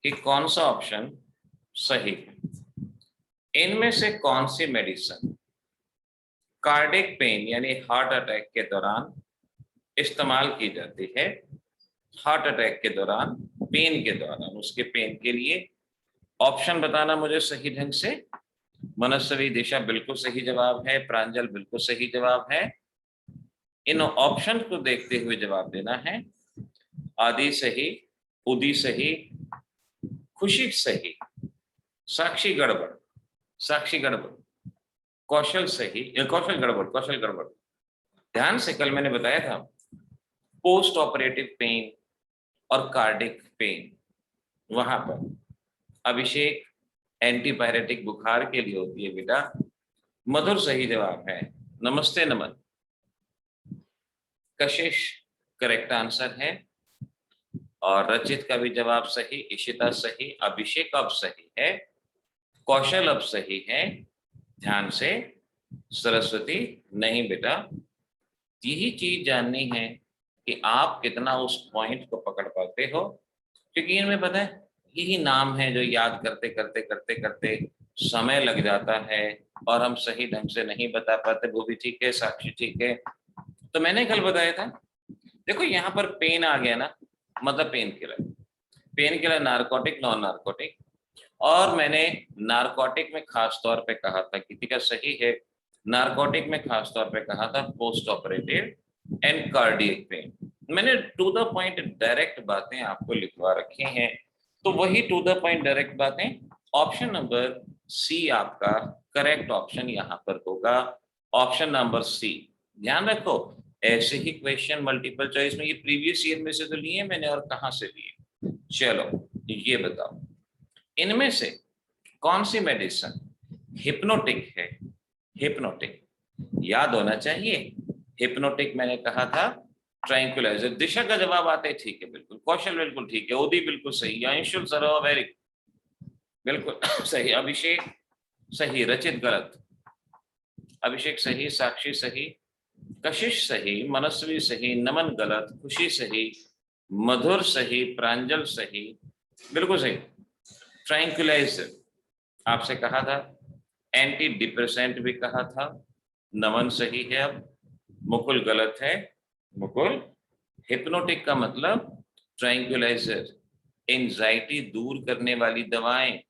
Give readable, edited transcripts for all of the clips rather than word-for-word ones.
कि कौन सा ऑप्शन सही है। इनमें से कौन सी मेडिसिन कार्डियक पेन यानी हार्ट अटैक के दौरान इस्तेमाल की जाती है, हार्ट अटैक के दौरान, पेन के दौरान, उसके पेन के लिए। ऑप्शन बताना मुझे सही ढंग से। मनस्वी दिशा बिल्कुल सही जवाब है, प्रांजल बिल्कुल सही जवाब है। इन ऑप्शन को देखते हुए जवाब देना है। आदि सही, उदी सही, खुशी सही, साक्षी गड़बड़, साक्षी गड़बड़, कौशल सही, कौशल गड़बड़, कौशल गड़बड़। ध्यान से, कल मैंने बताया था पोस्ट ऑपरेटिव पेन और कार्डिक पेन, वहां पर अभिषेक एंटीपायरेटिक बुखार के लिए होती है बेटा। मधुर सही जवाब है। नमस्ते नमन, कशिश करेक्ट आंसर है। और रचित का भी जवाब सही, इशिता सही, अभिषेक अब सही है, कौशल अब सही है। ध्यान से, सरस्वती नहीं बेटा। यही चीज जाननी है कि आप कितना उस पॉइंट को पकड़ पाते हो, क्योंकि इनमें पता है यही नाम है जो याद करते करते करते करते समय लग जाता है और हम सही ढंग से नहीं बता पाते। वो भी ठीक है, साक्षी ठीक है। तो मैंने कल बताया था, देखो यहाँ पर पेन आ गया ना, मतलब pain killer. Pain killer narcotic, non narcotic. और मैंने नारकोटिक में खास तौर पे कहा था, किसी का सही है, नारकोटिक में खास तौर पे कहा था post operative and cardiac pain. मैंने टू द पॉइंट डायरेक्ट बातें आपको लिखवा रखी हैं, तो वही टू द पॉइंट डायरेक्ट बातें। ऑप्शन नंबर सी आपका करेक्ट ऑप्शन यहाँ पर होगा, ऑप्शन नंबर सी। ध्यान रखो, ऐसे ही क्वेश्चन मल्टीपल चॉइस में ये प्रीवियस ईयर में से तो लिए मैंने, और कहाँ से लिए। चलो ये बताओ, इनमें से कौन सी मेडिसिन हिप्नोटिक है। हिप्नोटिक याद होना चाहिए। हिप्नोटिक मैंने कहा था ट्रैंक्विलाइजर। दिशा का जवाब आते है, ठीक है बिल्कुल। कौशल बिल्कुल ठीक है, उदी बिल्कुल सही, अंशुल सरोवर वेरी बिल्कुल सही, अभिषेक सही, रचित गलत, अभिषेक सही, साक्षी सही, कशिश सही, मनस्वी सही, नमन गलत, खुशी सही, मधुर सही, प्रांजल सही, बिल्कुल सही। ट्रैंक्विलाइजर आपसे कहा था, एंटी डिप्रेसेंट भी कहा था, नमन सही है। अब मुकुल गलत है, मुकुल। हिप्नोटिक का मतलब ट्रैंक्विलाइजर, एंजाइटी दूर करने वाली दवाएं।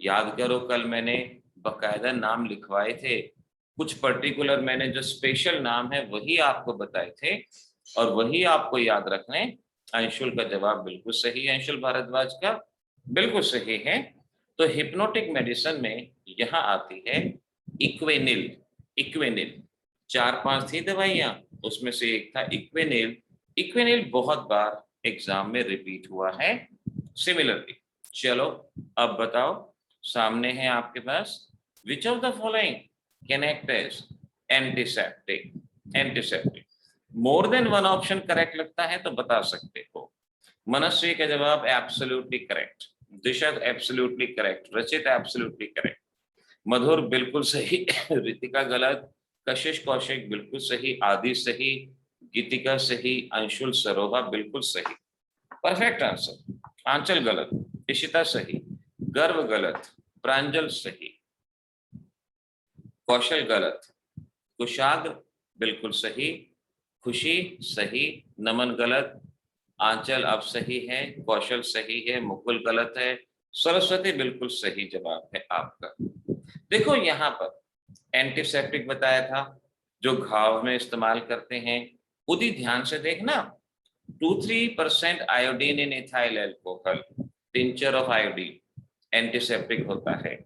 याद करो, कल मैंने बकायदा नाम लिखवाए थे, कुछ पर्टिकुलर मैंने जो स्पेशल नाम है वही आपको बताए थे और वही आपको याद रखने। अंशुल का जवाब बिल्कुल सही है, अंशुल भारद्वाज का बिल्कुल सही है। तो हिप्नोटिक मेडिसिन में यहाँ आती है इक्वेनिल। इक्वेनिल 4-5 थी दवाइयां, उसमें से एक था इक्वेनिल। इक्वेनिल बहुत बार एग्जाम में रिपीट हुआ है सिमिलरली। चलो अब बताओ, सामने है आपके पास, which of the following can act as antiseptic. Antiseptic more than one option correct लगता है तो बता सकते हो। मनस्वी का जवाब absolutely correct, Disha absolutely correct, Rachit absolutely correct, Madhur बिल्कुल सही, रितिका गलत, कशिश कौशिक बिल्कुल सही, आदि सही, गीतिका सही, अंशुल सरोहा बिल्कुल सही, परफेक्ट आंसर। आंचल गलत, इशिता सही, गर्व गलत, प्रांजल सही, कौशल गलत, कुशाग्र बिल्कुल सही, खुशी सही, नमन गलत, आंचल अब सही है, कौशल सही है, मुकुल गलत है, सरस्वती बिल्कुल सही जवाब है आपका। देखो यहाँ पर एंटीसेप्टिक बताया था जो घाव में इस्तेमाल करते हैं। उदी ध्यान से देखना, 2-3% iodine in ethyl alcohol, tincture of iodine antiseptic होता है।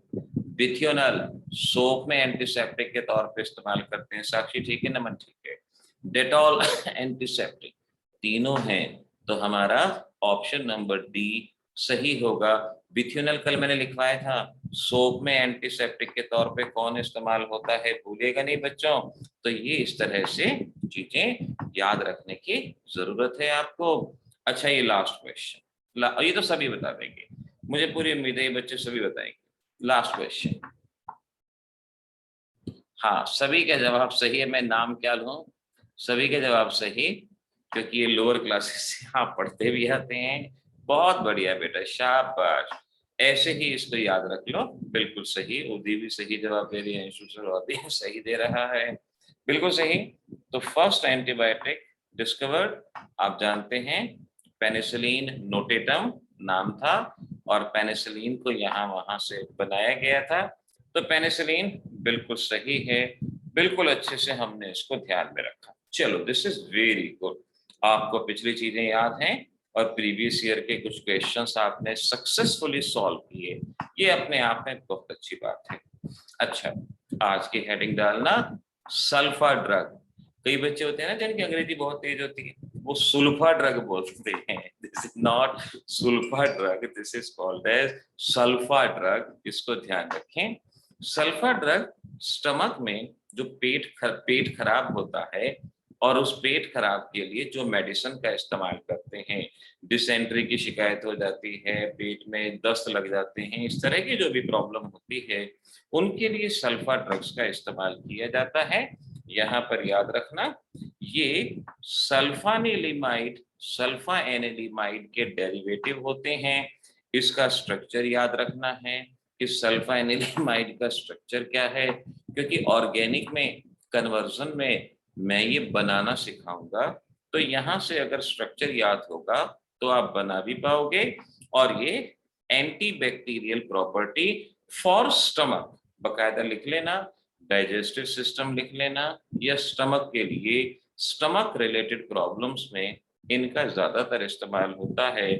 बिथियोनल सोप में एंटीसेप्टिक के तौर पे इस्तेमाल करते हैं। साक्षी ठीक है, नमन ठीक है। डेटॉल एंटीसेप्टिक, तीनों हैं, तो हमारा ऑप्शन नंबर डी सही होगा। बिथ्यूनल कल मैंने लिखवाया था, सोप में एंटीसेप्टिक के तौर पे कौन इस्तेमाल होता है, भूलिएगा नहीं बच्चों। तो ये इस तरह से चीजें याद रखने की जरूरत है आपको। अच्छा ये लास्ट क्वेश्चन, ये तो सभी बता देंगे, मुझे पूरी उम्मीद है ये बच्चे सभी बताएंगे। लास्ट क्वेश्चन, हाँ सभी का जवाब सही है। मैं नाम क्या लूं, सभी के जवाब सही, क्योंकि ये लोअर क्लासेस से आप पढ़ते भी आते हैं बहुत बढ़िया बेटा, शाबाश। ऐसे ही इसको याद रख लो। बिल्कुल सही, उदी भी सही जवाब दे रही है, और भी सही दे रहा है, बिल्कुल सही। तो फर्स्ट एंटीबायोटिक डिस्कवर्ड, आप जानते हैं, पेनिसिलिन नोटेटम नाम था, और पेनिसिलिन को यहाँ वहां से बनाया गया था। तो पेनिसिलिन बिल्कुल सही है, बिल्कुल अच्छे से हमने इसको ध्यान में रखा। चलो, दिस इज वेरी गुड। आपको पिछली चीजें याद हैं और प्रीवियस ईयर के कुछ क्वेश्चंस आपने सक्सेसफुली सॉल्व किए, ये अपने आप में बहुत अच्छी बात है। अच्छा, आज की हेडिंग डालना सल्फा ड्रग। कई बच्चे होते हैं ना जिनकी अंग्रेजी बहुत तेज होती है, वो सुल्फा ड्रग बोलते हैं। This is not sulfa drug, this is called as sulfa drug, इसको ध्यान रखें। सल्फा ड्रग स्टमक में जो पेट खराब होता है, और उस पेट खराब के लिए जो मेडिसिन का इस्तेमाल करते हैं, डिसेंट्री की शिकायत हो जाती है, पेट में दस्त लग जाते हैं, इस तरह की जो भी प्रॉब्लम होती है, उनके लिए सल्फा ड्रग्स का इस्तेमाल किया जाता है। यहाँ पर याद रखना, ये सल्फानिलिमाइड, सल्फा एनिलिमाइड के डेरिवेटिव होते हैं। इसका स्ट्रक्चर याद रखना है कि सल्फा एनिलिमाइड का स्ट्रक्चर क्या है, क्योंकि ऑर्गेनिक में कन्वर्जन में मैं ये बनाना सिखाऊंगा, तो यहाँ से अगर स्ट्रक्चर याद होगा तो आप बना भी पाओगे। और ये एंटीबैक्टीरियल प्रॉपर्टी फॉर स्टमक, बकायदा लिख लेना, डाइजेस्टिव सिस्टम लिख लेना, या स्टमक के लिए, स्टमक रिलेटेड प्रॉब्लम्स में इनका ज्यादातर इस्तेमाल होता है।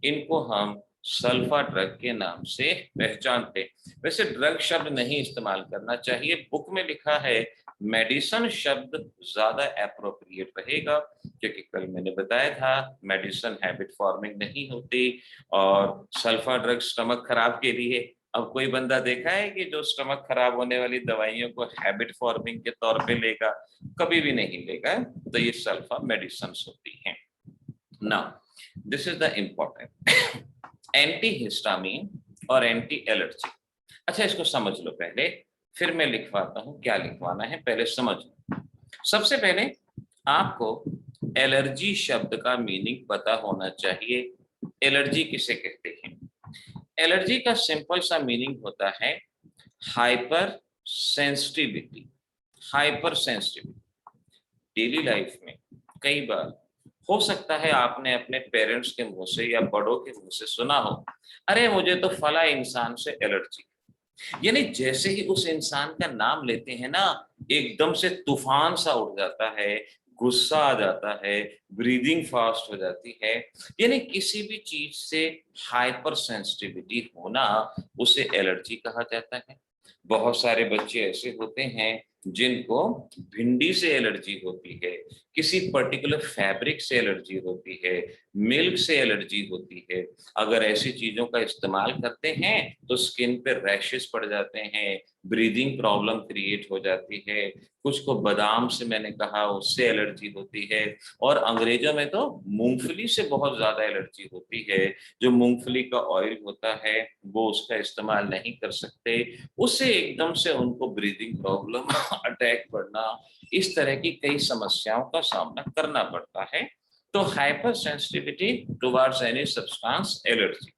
इनको हम सल्फा ड्रग के नाम से पहचानते। वैसे ड्रग शब्द नहीं इस्तेमाल करना चाहिए, बुक में लिखा है मेडिसन शब्द ज्यादा एप्रोप्रिएट रहेगा, क्योंकि कल मैंने बताया था मेडिसन हैबिट फॉर्मिंग नहीं होती, और सल्फा ड्रग स्टमक खराब के लिए। अब कोई बंदा देखा है कि जो स्टमक खराब होने वाली दवाइयों को हैबिट फॉर्मिंग के तौर पे लेगा? कभी भी नहीं लेगा। तो ये सल्फा मेडिसिन होती हैं। Now this is the important, anti histamine और एंटी एलर्जी। अच्छा, इसको समझ लो पहले, फिर मैं लिखवाता हूं क्या लिखवाना है, पहले समझ लो। सबसे पहले आपको एलर्जी शब्द का मीनिंग पता होना चाहिए। एलर्जी किसे कहते हैं? एलर्जी का सिंपल सा मीनिंग होता है hyper sensitivity. Hyper sensitivity daily life में कई बार हो सकता है आपने अपने पेरेंट्स के मुंह से या बड़ों के मुंह से सुना हो, अरे मुझे तो फला इंसान से एलर्जी। यानी जैसे ही उस इंसान का नाम लेते हैं ना, एकदम से तूफान सा उठ जाता है, गुस्सा आ जाता है, ब्रीदिंग फास्ट हो जाती है। यानी किसी भी चीज से हाइपर सेंसिटिविटी होना, उसे एलर्जी कहा जाता है। बहुत सारे बच्चे ऐसे होते हैं जिनको भिंडी से एलर्जी होती है, किसी पर्टिकुलर फैब्रिक से एलर्जी होती है, मिल्क से एलर्जी होती है। अगर ऐसी चीजों का इस्तेमाल करते हैं तो स्किन पे रैशेस पड़ जाते हैं, ब्रीदिंग प्रॉब्लम क्रिएट हो जाती है। कुछ को बादाम से, मैंने कहा, उससे एलर्जी होती है। और अंग्रेजों में तो मूंगफली से बहुत ज्यादा एलर्जी होती है। जो मूंगफली का ऑयल होता है वो उसका इस्तेमाल नहीं कर सकते, उससे एकदम से उनको ब्रीदिंग प्रॉब्लम अटैक पड़ना, इस तरह की कई समस्याओं का सामना करना पड़ता है। तो hyper sensitivity towards any substance allergy,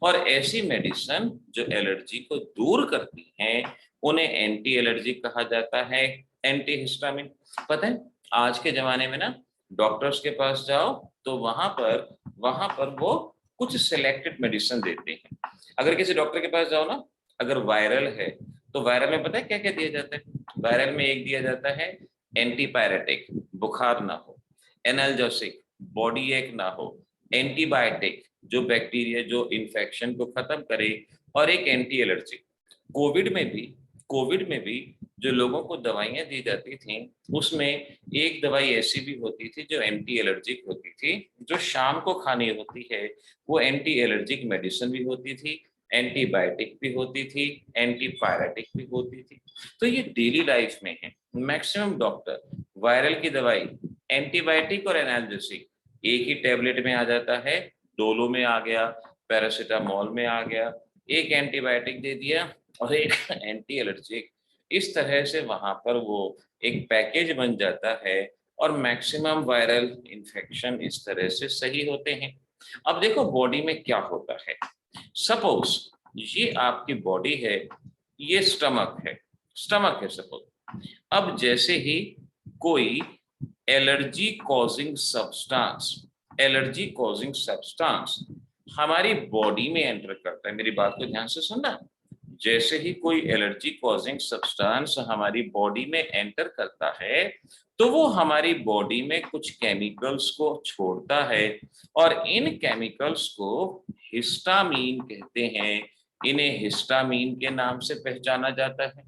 और ऐसी मेडिसिन जो एलर्जी को दूर करती हैं उन्हें एंटी एलर्जी कहा जाता है। एंटी हिस्टामिन, पता है आज के जमाने में ना डॉक्टर्स के पास जाओ तो वहां पर वो कुछ सिलेक्टेड मेडिसिन देते हैं। अगर किसी डॉक्टर के पास जाओ ना, अगर वायरल है तो वायरल में पता है क्या क्या दिया जाता है? वायरल में एक दिया जाता है एंटीपायरेटिक, बुखार ना हो, एनाल्जेसिक, बॉडी एक ना हो, एंटीबायोटिक जो बैक्टीरिया जो इन्फेक्शन को खत्म करे, और एक एंटी एलर्जिक। कोविड में भी जो लोगों को दवाइयां दी जाती थी, उसमें एक दवाई ऐसी भी होती थी जो एंटी एलर्जिक होती थी, जो शाम को खानी होती है। वो एंटी एलर्जिक मेडिसिन भी होती थी, एंटीबायोटिक भी होती थी, एंटीपायरेटिक भी होती थी। तो ये डेली लाइफ में है। मैक्सिमम डॉक्टर वायरल की दवाई, एंटीबायोटिक और एनाल्जेसिक एक ही टेबलेट में आ जाता है। डोलो में आ गया, पैरासीटामोल में आ गया, एक एंटीबायोटिक दे दिया और एक एंटी एलर्जिक। इस तरह से वहां पर वो एक पैकेज बन जाता है, और मैक्सिमम वायरल इन्फेक्शन इस तरह से सही होते हैं। अब देखो बॉडी में क्या होता है। सपोज ये आपकी बॉडी है, ये स्टमक है सपोज। अब जैसे ही कोई एलर्जी कॉजिंग सब्सटेंस हमारी बॉडी में एंटर करता है, मेरी बात को ध्यान से सुनना। जैसे ही कोई एलर्जी कॉजिंग सब्सटेंस हमारी बॉडी में एंटर करता है तो वो हमारी बॉडी में कुछ केमिकल्स को छोड़ता है, और इन केमिकल्स को हिस्टामीन कहते हैं। इन्हें हिस्टामीन के नाम से पहचाना जाता है।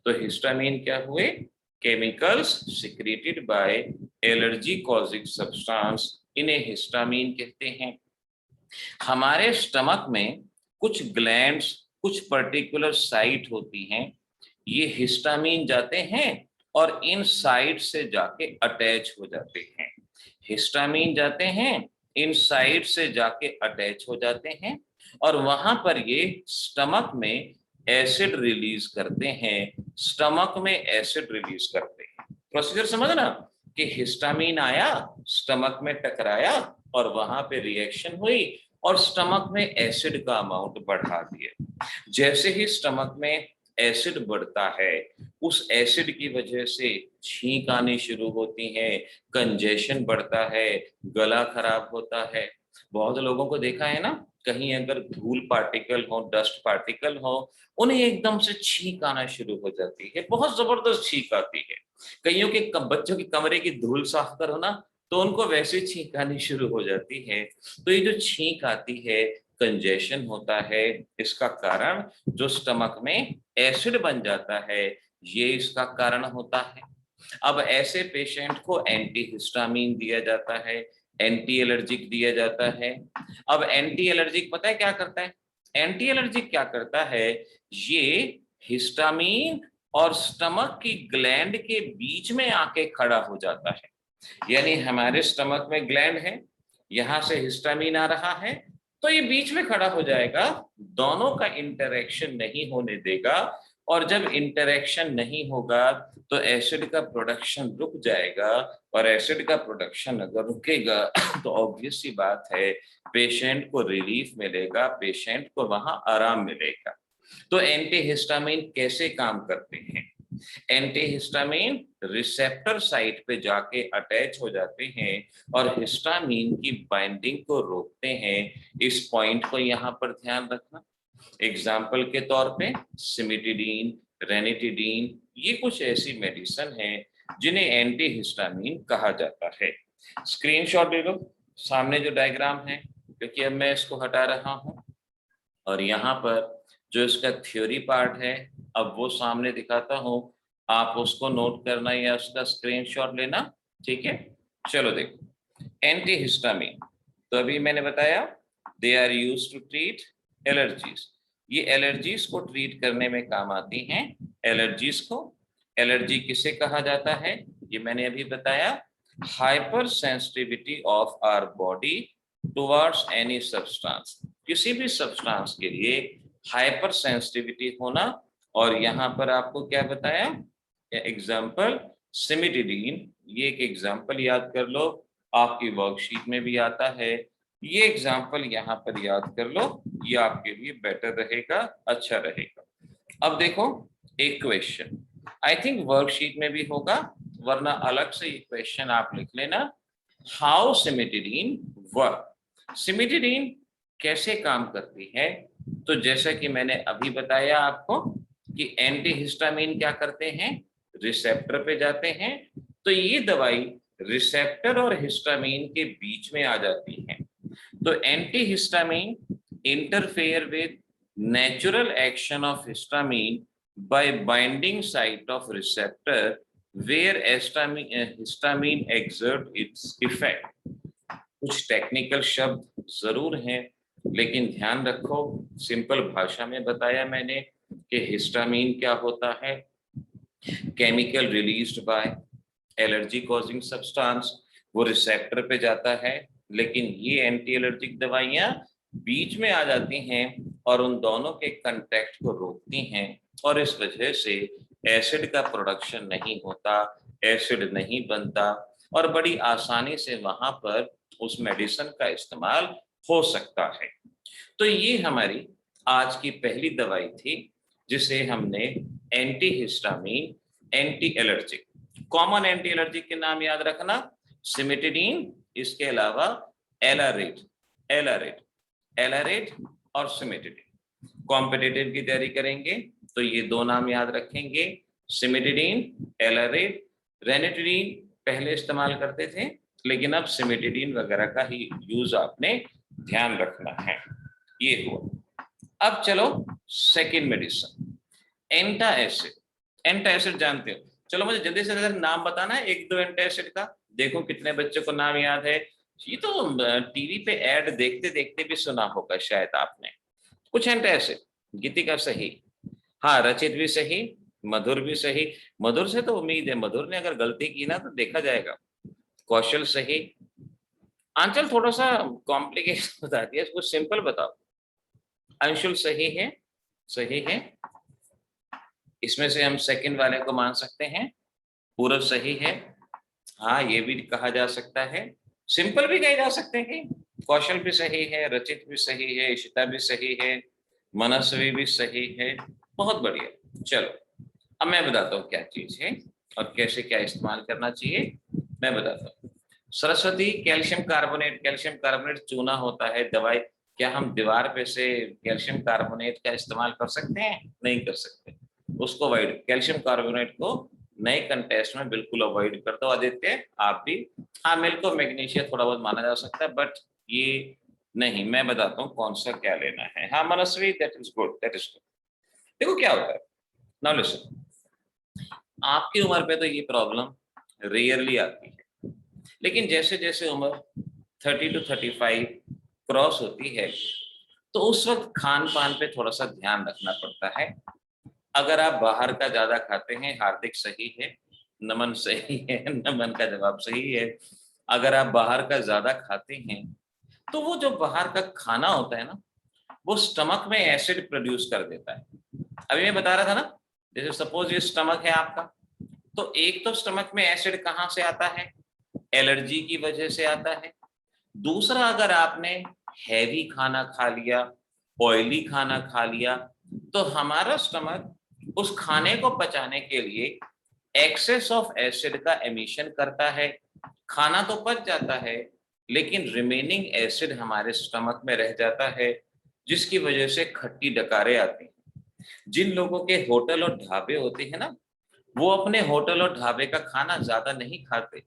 तो हिस्टामीन क्या हुए? Chemicals secreted by allergy causing substance, इन्हें हिस्टामीन कहते हैं। हमारे स्टमक में कुछ ग्लैंड्स, कुछ पर्टिकुलर साइट होती हैं, ये हिस्टामीन जाते हैं और इन साइट से जाके अटैच हो जाते हैं। हिस्टामीन जाते हैं, इन साइट से जाके अटैच हो जाते हैं, और वहां पर ये स्टमक में एसिड रिलीज करते हैं। स्टमक में एसिड रिलीज करते हैं। प्रोसीजर समझना कि हिस्टामीन आया, स्टमक में टकराया और वहां पे रिएक्शन हुई और स्टमक में एसिड का अमाउंट बढ़ा दिया। जैसे ही स्टमक में एसिड बढ़ता है, उस एसिड की वजह से छींक आनी शुरू होती है, कंजेशन बढ़ता है, गला खराब होता है। बहुत लोगों को देखा है ना, कहीं अगर धूल पार्टिकल हो, डस्ट पार्टिकल हो, उन्हें एकदम से छींक आना शुरू हो जाती है, बहुत जबरदस्त छींक आती है। कईयों के बच्चों के कमरे की धूल साफ करो ना तो उनको वैसे छींक आनी शुरू हो जाती है। तो ये जो छींक आती है, कंजेशन होता है, इसका कारण जो स्टमक में एसिड बन जाता है, ये इसका कारण होता है। अब ऐसे पेशेंट को एंटी हिस्टामीन दिया जाता है, एंटी एलर्जिक दिया जाता है। अब एंटी एलर्जिक पता है क्या करता है? एंटी एलर्जिक क्या करता है, ये हिस्टामीन और स्टमक की ग्लैंड के बीच में आके खड़ा हो जाता है। यानी हमारे स्टमक में ग्लैंड है, यहां से हिस्टामीन आ रहा है, तो ये बीच में खड़ा हो जाएगा, दोनों का इंटरेक्शन नहीं होने देगा। और जब इंटरेक्शन नहीं होगा तो एसिड का प्रोडक्शन रुक जाएगा, और एसिड का प्रोडक्शन अगर रुकेगा तो ऑब्वियस सी बात है पेशेंट को रिलीफ मिलेगा, पेशेंट को वहां आराम मिलेगा। तो एंटीहिस्टामिन कैसे काम करते हैं? एंटीहिस्टामिन रिसेप्टर साइट पे जाके अटैच हो जाते हैं और हिस्टामिन की बाइंडिंग को रोकते हैं। इस पॉइंट को यहाँ पर ध्यान रखना। एग्जाम्पल के तौर पे सिमिटिडीन, रेनिटिडीन, ये कुछ ऐसी मेडिसिन है जिन्हें एंटीहिस्टामिन कहा जाता है। स्क्रीनशॉट ले लो, सामने जो डायग्राम है, क्योंकि अब मैं इसको हटा रहा हूं और यहाँ पर जो इसका थ्योरी पार्ट है अब वो सामने दिखाता हूँ, आप उसको नोट करना या उसका स्क्रीनशॉट लेना। ठीक है, चलो देखो। एंटीहिस्टामिन, तो अभी मैंने बताया they are used to treat allergies. ये एलर्जीज को ट्रीट करने में काम आती हैं। एलर्जीज को, एलर्जी किसे कहा जाता है ये मैंने अभी बताया, hypersensitivity of our body towards any substance, किसी भी सब्सटेंस के लिए हाइपर सेंसिटिविटी होना। और यहाँ पर आपको क्या बताया, एग्जाम्पल सिमिटिडीन, ये एक एग्जाम्पल याद कर लो, आपकी वर्कशीट में भी आता है। ये एग्जाम्पल यहाँ पर याद कर लो, ये आपके लिए बेटर रहेगा, अच्छा रहेगा। अब देखो एक क्वेश्चन, आई थिंक वर्कशीट में भी होगा, वरना अलग से ये क्वेश्चन आप लिख लेना। हाउ सिमिटिडीन वर्क, सिमिटिडीन कैसे काम करती है? तो जैसा कि मैंने अभी बताया आपको कि एंटीहिस्टामिन क्या करते हैं, रिसेप्टर पे जाते हैं, तो ये दवाई रिसेप्टर और हिस्टामिन के बीच में आ जाती है। तो antihistamine interfere with natural action of histamine by binding site of receptor where histamine exert its effect. कुछ टेक्निकल शब्द जरूर हैं, लेकिन ध्यान रखो सिंपल भाषा में बताया मैंने कि हिस्टामिन क्या होता है, chemical released by allergy causing substance, वो रिसेप्टर पे जाता है, लेकिन ये एंटी एलर्जिक दवाइयां बीच में आ जाती हैं और उन दोनों के कांटेक्ट को रोकती हैं, और इस वजह से एसिड का प्रोडक्शन नहीं होता, एसिड नहीं बनता, और बड़ी आसानी से वहां पर उस मेडिसिन का इस्तेमाल हो सकता है। तो ये हमारी आज की पहली दवाई थी जिसे हमने anti histamine, anti allergic, common anti allergic के नाम याद रखना, सिमिटिडीन, इसके अलावा एलारेट, एलारेट, एलारेट और सिमिटिडीन। कॉम्पिटिटिव की तैयारी करेंगे तो ये दो नाम याद रखेंगे, सिमिटिडीन, एलारेट। रेनिटिडीन पहले इस्तेमाल करते थे, लेकिन अब सिमिटिडीन वगैरह का ही यूज आपने ध्यान रखना है। ये हुआ। अब चलो सेकेंड मेडिसिन, एंटा एसिड। एंटा एसिड जानते हो? चलो मुझे जल्दी से नाम बताना है एक दो एंटा एसिड का, देखो कितने बच्चों को नाम याद है। ये तो टीवी पे ऐड देखते देखते भी सुना होगा शायद आपने। कुछ एंटा एसिड, गीतिका सही, हाँ रचित भी सही, मधुर भी सही। मधुर से तो उम्मीद है, मधुर ने अगर गलती की ना तो देखा जाएगा। कौशल सही। आंचल थोड़ा सा कॉम्प्लिकेशन बता दिया, इसको सिंपल बताओ। अंशुल सही है, सही है। इसमें से हम सेकंड वाले को मान सकते हैं। पूरब सही है, हाँ ये भी कहा जा सकता है, सिंपल भी कहे जा सकते हैं। कौशल भी सही है, रचित भी सही है, इशिता भी सही है, मनस्वी भी सही है। बहुत बढ़िया। चलो अब मैं बताता हूँ क्या चीज है और कैसे क्या इस्तेमाल करना चाहिए, मैं बताता हूँ। Saraswati, calcium carbonate, calcium carbonate चूना होता है दवाई। क्या हम दीवार पे से कैल्शियम कार्बोनेट का इस्तेमाल कर सकते हैं? नहीं कर सकते, उसको अवॉइड, कैल्शियम कार्बोनेट को नए कंटेस्ट में बिल्कुल अवॉइड कर दो। आदित्य आप भी, हाँ मिल्क और मैग्नीशिया थोड़ा बहुत माना जा सकता है, बट ये नहीं। मैं बताता हूँ कौन सा क्या लेना है। हाँ Manasvi, that is good, that is good. देखो क्या होता है, नाउ लिसन, आपकी उम्र पे तो ये प्रॉब्लम रेयरली आती है, लेकिन जैसे जैसे उम्र 30 to 35 क्रॉस होती है तो उस वक्त खान पान पे थोड़ा सा ध्यान रखना पड़ता है। अगर आप बाहर का ज्यादा खाते हैं, हार्दिक सही है, नमन सही है, नमन का जवाब सही है। अगर आप बाहर का ज्यादा खाते हैं तो वो जो बाहर का खाना होता है ना, वो स्टमक में एसिड प्रोड्यूस कर देता है। अभी मैं बता रहा था ना, जैसे सपोज ये स्टमक है आपका, तो एक तो स्टमक में एसिड कहाँ से आता है? एलर्जी की वजह से आता है। दूसरा, अगर आपने हैवी खाना खा लिया, ऑयली खाना खा लिया, तो हमारा स्टमक उस खाने को पचाने के लिए एक्सेस ऑफ एसिड का एमिशन करता है। खाना तो पच जाता है, लेकिन रिमेनिंग एसिड हमारे स्टमक में रह जाता है, जिसकी वजह से खट्टी डकारें आती हैं। जिन लोगों के होटल और ढाबे होते हैं ना, वो अपने होटल और ढाबे का खाना ज्यादा नहीं खाते।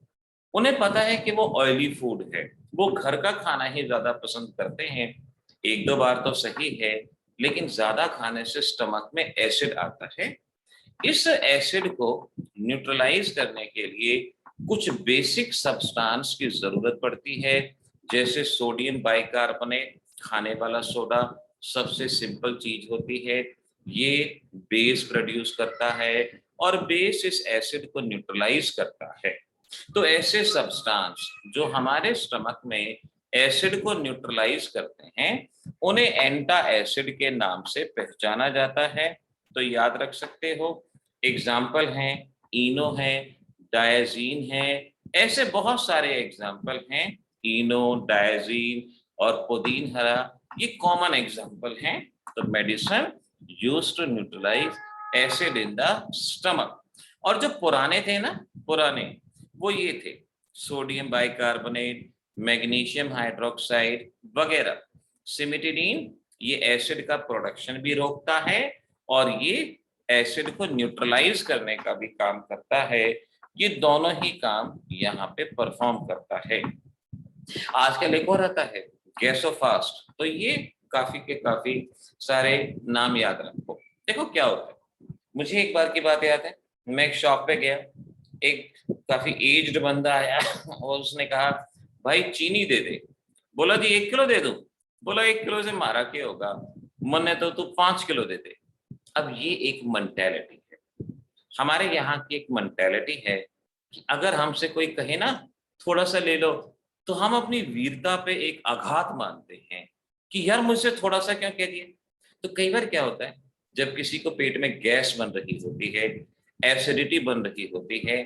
उन्हें पता है कि वो ऑयली फूड है, वो घर का खाना ही ज्यादा पसंद करते हैं। एक दो बार तो सही है, लेकिन ज्यादा खाने से स्टमक में एसिड आता है। इस एसिड को न्यूट्रलाइज करने के लिए कुछ बेसिक सब्सटेंस की जरूरत पड़ती है, जैसे सोडियम बाइकार्बोनेट, खाने वाला सोडा सबसे सिंपल चीज होती है। ये बेस प्रोड्यूस करता है और बेस इस एसिड को न्यूट्रलाइज करता है। तो ऐसे सब्सटेंस जो हमारे स्टमक में एसिड को न्यूट्रलाइज करते हैं, उन्हें एंटा एसिड के नाम से पहचाना जाता है। तो याद रख सकते हो, एग्जाम्पल हैं, इनो है, डायजीन है, ऐसे बहुत सारे एग्जाम्पल हैं। इनो, डायजीन और पुदीन हरा, ये कॉमन एग्जाम्पल हैं। तो medicine used to neutralize acid in the stomach. और जो पुराने थे ना, पुराने, वो ये थे, सोडियम बाइकार्बोनेट, मैग्नीशियम हाइड्रोक्साइड वगैरह। सिमिटिडीन ये एसिड का प्रोडक्शन भी रोकता है और ये एसिड को न्यूट्रलाइज करने का भी काम करता है। ये दोनों ही काम यहाँ पे परफॉर्म करता है। आजकल एक और आता है, गैसोफास्ट। तो ये काफी के काफी सारे नाम याद रखो। देखो क्या होता है, मुझे एक बार की बात याद है, मैं एक शॉप पे गया, एक काफी एज्ड बंदा आया और उसने कहा भाई चीनी दे दे। बोला जी 1 किलो दे दूं? बोला 1 किलो से मारा क्या होगा, मन है तो तू 5 किलो दे दे। अब ये एक मेंटेलिटी है, हमारे यहाँ की एक मेंटेलिटी है कि अगर हमसे कोई कहे ना थोड़ा सा ले लो, तो हम अपनी वीरता पे एक आघात मानते हैं कि यार मुझसे थोड़ा सा क्यों कह दिया। तो कई बार क्या होता है, जब किसी को पेट में गैस बन रही होती है, एसिडिटी बन रही होती है,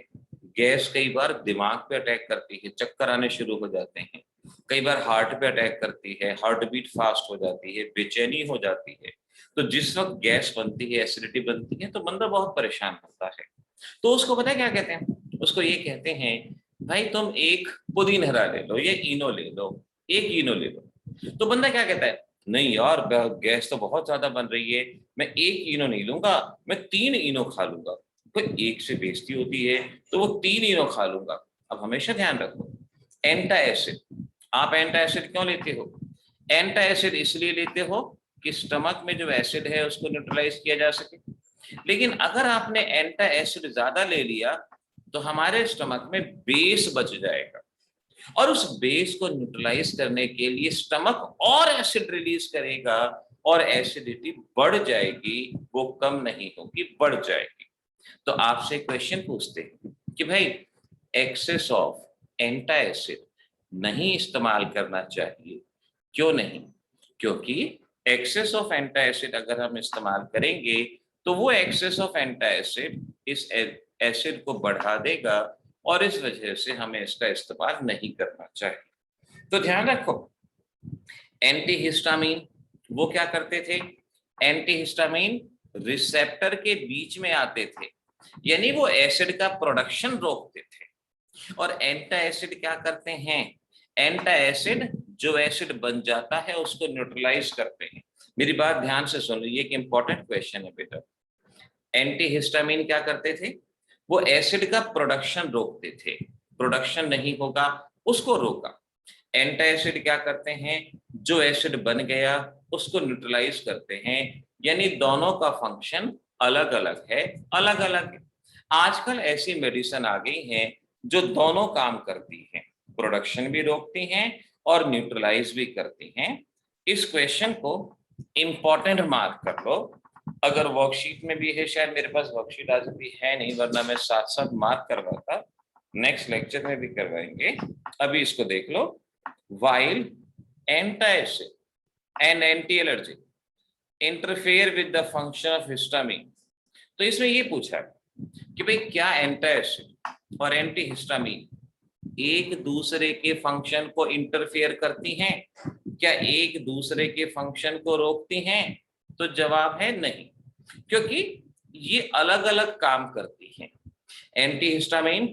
गैस कई बार दिमाग पे अटैक करती है, चक्कर आने शुरू हो जाते हैं। कई बार हार्ट पे अटैक करती है, हार्ट बीट फास्ट हो जाती है, बेचैनी हो जाती है। तो जिस वक्त गैस बनती है, एसिडिटी बनती है, तो बंदा बहुत परेशान होता है। तो उसको पता है क्या कहते हैं? उसको ये कहते हैं, भाई तुम एक पुदीनहरा ले लो, ये इनो ले लो, एक इनो ले लो। तो बंदा क्या कहता है, नहीं यार गैस तो बहुत ज्यादा बन रही है, मैं एक इनो नहीं लूंगा, मैं 3 इनो खा लूंगा। कोई एक से बेइज्जती होती है तो वो 3 इनो खा लूंगा। अब हमेशा ध्यान रखो, एंटा एसिड, आप एंटा एसिड क्यों लेते हो? एंटा एसिड इसलिए लेते हो कि स्टमक में जो एसिड है उसको न्यूट्रलाइज किया जा सके। लेकिन अगर आपने एंटा एसिड ज्यादा ले लिया तो हमारे स्टमक में बेस बच जाएगा, और उस बेस को न्यूट्रलाइज करने के लिए स्टमक और एसिड रिलीज करेगा, और एसिडिटी बढ़ जाएगी, वो कम नहीं होगी, बढ़ जाएगी। तो आपसे क्वेश्चन पूछते हैं कि भाई एक्सेस ऑफ एंटा एसिड नहीं इस्तेमाल करना चाहिए, क्यों नहीं? क्योंकि एक्सेस ऑफ एंटा एसिड अगर हम इस्तेमाल करेंगे तो वो एक्सेस ऑफ एंटा एसिड इस एसिड को बढ़ा देगा, और इस वजह से हमें इसका इस्तेमाल नहीं करना चाहिए। तो ध्यान रखो, एंटीहिस्टामीन वो क्या करते थे? एंटीहिस्टामीन रिसेप्टर के बीच में आते थे, यानी वो एसिड का प्रोडक्शन रोकते थे। और एंटा एसिड क्या करते हैं? एंटा एसिड जो एसिड बन जाता है उसको न्यूट्रलाइज करते हैं। मेरी बात ध्यान से सुन लीजिए, कि इंपॉर्टेंट क्वेश्चन है बेटा। एंटीहिस्टामीन क्या करते थे? वो एसिड का प्रोडक्शन रोकते थे, प्रोडक्शन नहीं होगा उसको रोका। एंटा एसिड क्या करते हैं? जो एसिड बन गया उसको न्यूट्रलाइज करते हैं। यानी दोनों का फंक्शन अलग अलग है, अलग अलग है। आजकल ऐसी मेडिसिन आ गई हैं जो दोनों काम करती हैं, प्रोडक्शन भी रोकती हैं और न्यूट्रलाइज भी करती हैं। इस क्वेश्चन को इंपॉर्टेंट मार्क कर लो। अगर वर्कशीट में भी है, शायद मेरे पास वर्कशीट आज भी है नहीं, वरना मैं साथ साथ मार्क करवाता, नेक्स्ट लेक्चर में भी करवाएंगे। अभी इसको देख लो। while anti-acid and anti-allergic interfere with the function of histamine। तो इसमें ये पूछा कि भाई क्या एंटी एसिड और एंटी हिस्टामीन एक दूसरे के फंक्शन को इंटरफेयर करती हैं, क्या एक दूसरे के फंक्शन को रोकती हैं? तो जवाब है नहीं, क्योंकि ये अलग अलग काम करती हैं। एंटी हिस्टामीन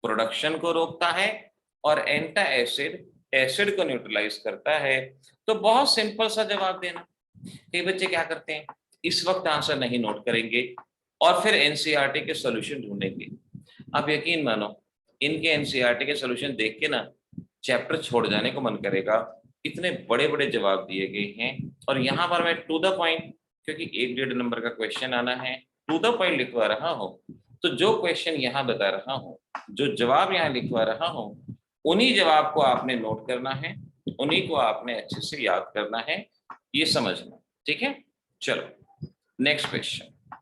प्रोडक्शन को रोकता है और एंटी एसिड एसिड को न्यूट्रलाइज करता है। तो बहुत सिंपल सा जवाब देना। कई बच्चे क्या करते हैं, इस वक्त आंसर नहीं नोट करेंगे और फिर एनसीईआरटी के सॉल्यूशन ढूंढेंगे। अब यकीन मानो, इनके एनसीईआरटी के सॉल्यूशन देख के ना चैप्टर छोड़ जाने को मन करेगा, इतने बड़े बड़े जवाब दिए गए हैं। और यहाँ पर मैं टू द पॉइंट, क्योंकि 1-1.5 नंबर का क्वेश्चन आना है, टू द पॉइंट लिखवा रहा हूँ। तो जो क्वेश्चन यहाँ बता रहा हूँ, जो जवाब यहाँ लिखवा रहा हूँ, उन्हीं जवाब को आपने नोट करना है, उन्हीं को आपने अच्छे से याद करना है, ये समझना, ठीक है? चलो नेक्स्ट क्वेश्चन।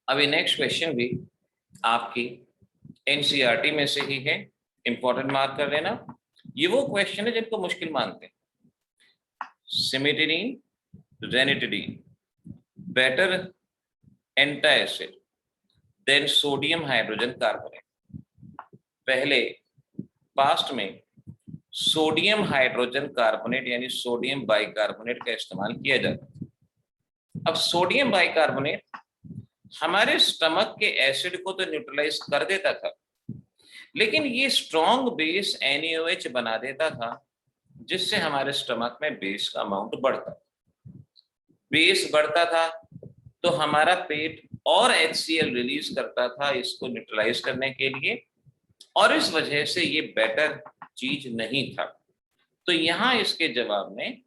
अभी नेक्स्ट क्वेश्चन भी आपकी एनसीईआरटी में से ही है, इंपॉर्टेंट मार्क कर लेना। ये वो क्वेश्चन है जिनको मुश्किल मानते हैं। Cimetidine, ranitidine better anti acid than sodium hydrogen carbonate. पहले पास्ट में सोडियम हाइड्रोजन कार्बोनेट यानी सोडियम बाइकार्बोनेट का इस्तेमाल किया जाता है। अब सोडियम बाइकार्बोनेट हमारे स्टमक के एसिड को तो न्यूट्रलाइज कर देता था, लेकिन ये स्ट्रॉन्ग बेस NaOH बना देता था, जिससे हमारे स्टमक में बेस का अमाउंट बढ़ता था। बेस बढ़ता था तो हमारा पेट और HCl रिलीज करता था इसको न्यूट्रलाइज करने के लिए, और इस वजह से ये बेटर चीज नहीं था। तो यहां इसके जवाब में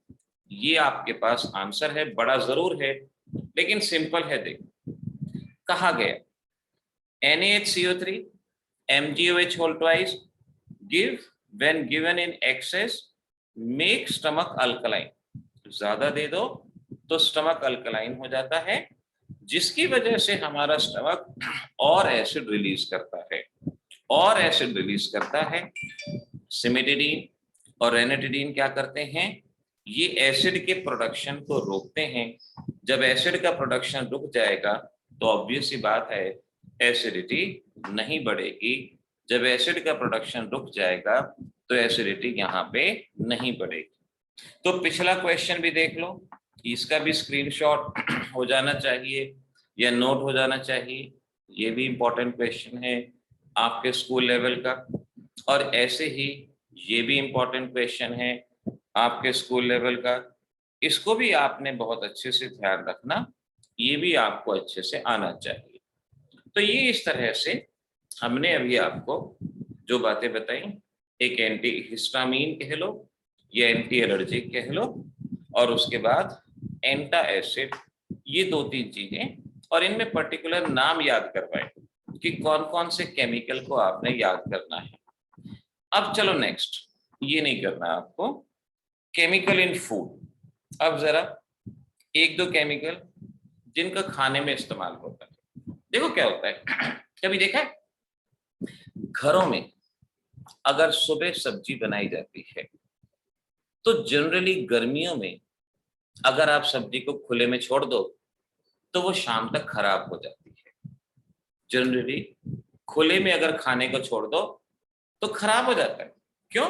ये आपके पास आंसर है, बड़ा जरूर है लेकिन सिंपल है। देखो कहा गया NaHCO3 MgOH whole twice give when given in excess make stomach alkaline। ज्यादा दे दो तो स्टमक अल्कलाइन हो जाता है, जिसकी वजह से हमारा स्टमक और एसिड रिलीज करता है, और एसिड रिलीज करता है। सिमिटिडीन और रेनिटिडीन क्या करते हैं? ये एसिड के प्रोडक्शन को रोकते हैं। जब एसिड का प्रोडक्शन रुक जाएगा तो ऑब्वियस सी बात है एसिडिटी नहीं बढ़ेगी, जब एसिड का प्रोडक्शन रुक जाएगा तो एसिडिटी यहाँ पे नहीं बढ़ेगी। तो पिछला क्वेश्चन भी देख लो, इसका भी स्क्रीनशॉट हो जाना चाहिए या नोट हो जाना चाहिए। ये भी इंपॉर्टेंट क्वेश्चन है आपके स्कूल लेवल का। और ऐसे ही ये भी इंपॉर्टेंट क्वेश्चन है आपके स्कूल लेवल का, इसको भी आपने बहुत अच्छे से ध्यान रखना, ये भी आपको अच्छे से आना चाहिए। तो ये इस तरह से हमने अभी आपको जो बातें बताई, एक एंटी हिस्टामीन कह लो या एंटी एलर्जिक कह लो, और उसके बाद एंटा एसिड, ये 2-3 चीजें, और इनमें पर्टिकुलर नाम याद करवाए कि कौन कौन से केमिकल को आपने याद करना है। अब चलो नेक्स्ट, ये नहीं करना आपको, केमिकल इन फूड। अब जरा 1-2 केमिकल जिनका खाने में इस्तेमाल होता है। देखो क्या होता है, कभी देखा है घरों में अगर सुबह सब्जी बनाई जाती है तो जनरली गर्मियों में अगर आप सब्जी को खुले में छोड़ दो तो वो शाम तक खराब हो जाती है। जनरली खुले में अगर खाने को छोड़ दो तो खराब हो जाता है। क्यों?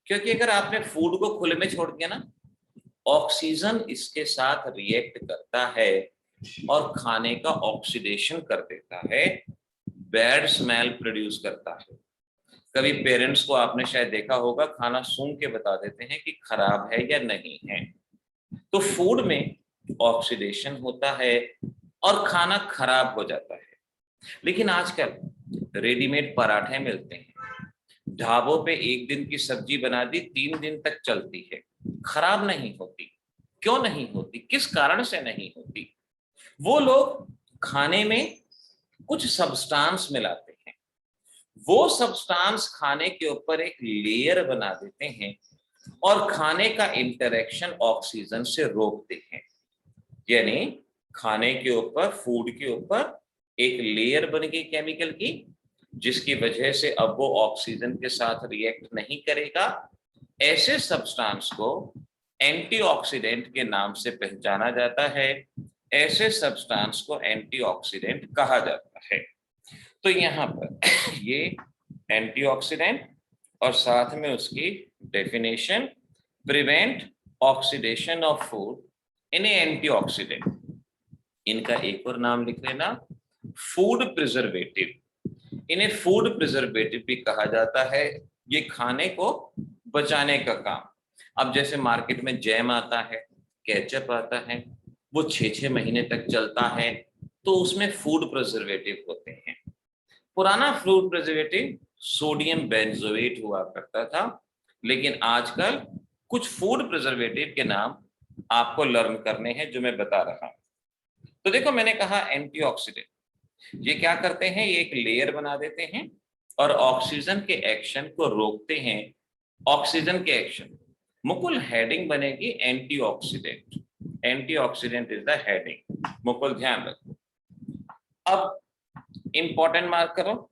क्योंकि अगर आपने फूड को खुले में छोड़ दिया ना, ऑक्सीजन इसके साथ रिएक्ट करता है और खाने का ऑक्सीडेशन कर देता है, बैड स्मेल प्रोड्यूस करता है। कभी पेरेंट्स को आपने शायद देखा होगा, खाना सूंघ के बता देते हैं कि खराब है या नहीं है। तो फूड में ऑक्सीडेशन होता है और खाना खराब हो जाता है। लेकिन आजकल रेडीमेड पराठे मिलते हैं, ढाबों पे 1 दिन की सब्जी बना दी 3 दिन तक चलती है, खराब नहीं होती। क्यों नहीं होती? किस कारण से नहीं होती? वो लोग खाने में कुछ सब्सटेंस मिलाते हैं, वो सब्सटेंस खाने के ऊपर एक लेयर बना देते हैं और खाने का इंटरेक्शन ऑक्सीजन से रोकते हैं। यानी खाने के ऊपर, फूड के ऊपर एक लेयर बन गई केमिकल की, जिसकी वजह से अब वो ऑक्सीजन के साथ रिएक्ट नहीं करेगा। ऐसे सब्सटेंस को एंटीऑक्सीडेंट के नाम से पहचाना जाता है, ऐसे सब्सटेंस को एंटीऑक्सीडेंट कहा जाता है। तो यहाँ पर ये एंटीऑक्सीडेंट और साथ में उसकी definition, prevent oxidation of food in antioxidant. इनका एक और नाम लिख लेना, फूड प्रिजर्वेटिव। इन्हें फूड प्रिजर्वेटिव भी कहा जाता है, ये खाने को बचाने का काम। अब जैसे मार्केट में जैम आता है, केचप आता है, वो 6-6 महीने तक चलता है, तो उसमें फूड प्रिजर्वेटिव होते हैं। पुराना फूड प्रिजर्वेटिव सोडियम बेंजोएट हुआ करता था, लेकिन आजकल कुछ फूड प्रिजर्वेटिव के नाम आपको लर्न करने हैं जो मैं बता रहा हूं। तो देखो, मैंने कहा एंटीऑक्सीडेंट, ये क्या करते हैं, ये एक लेयर बना देते हैं और ऑक्सीजन के एक्शन को रोकते हैं। ऑक्सीजन के एक्शन, मुकुल हेडिंग बनेगी antioxidant. Antioxidant is the heading, Mukul ध्यान रखो। अब इंपॉर्टेंट मार्क करो,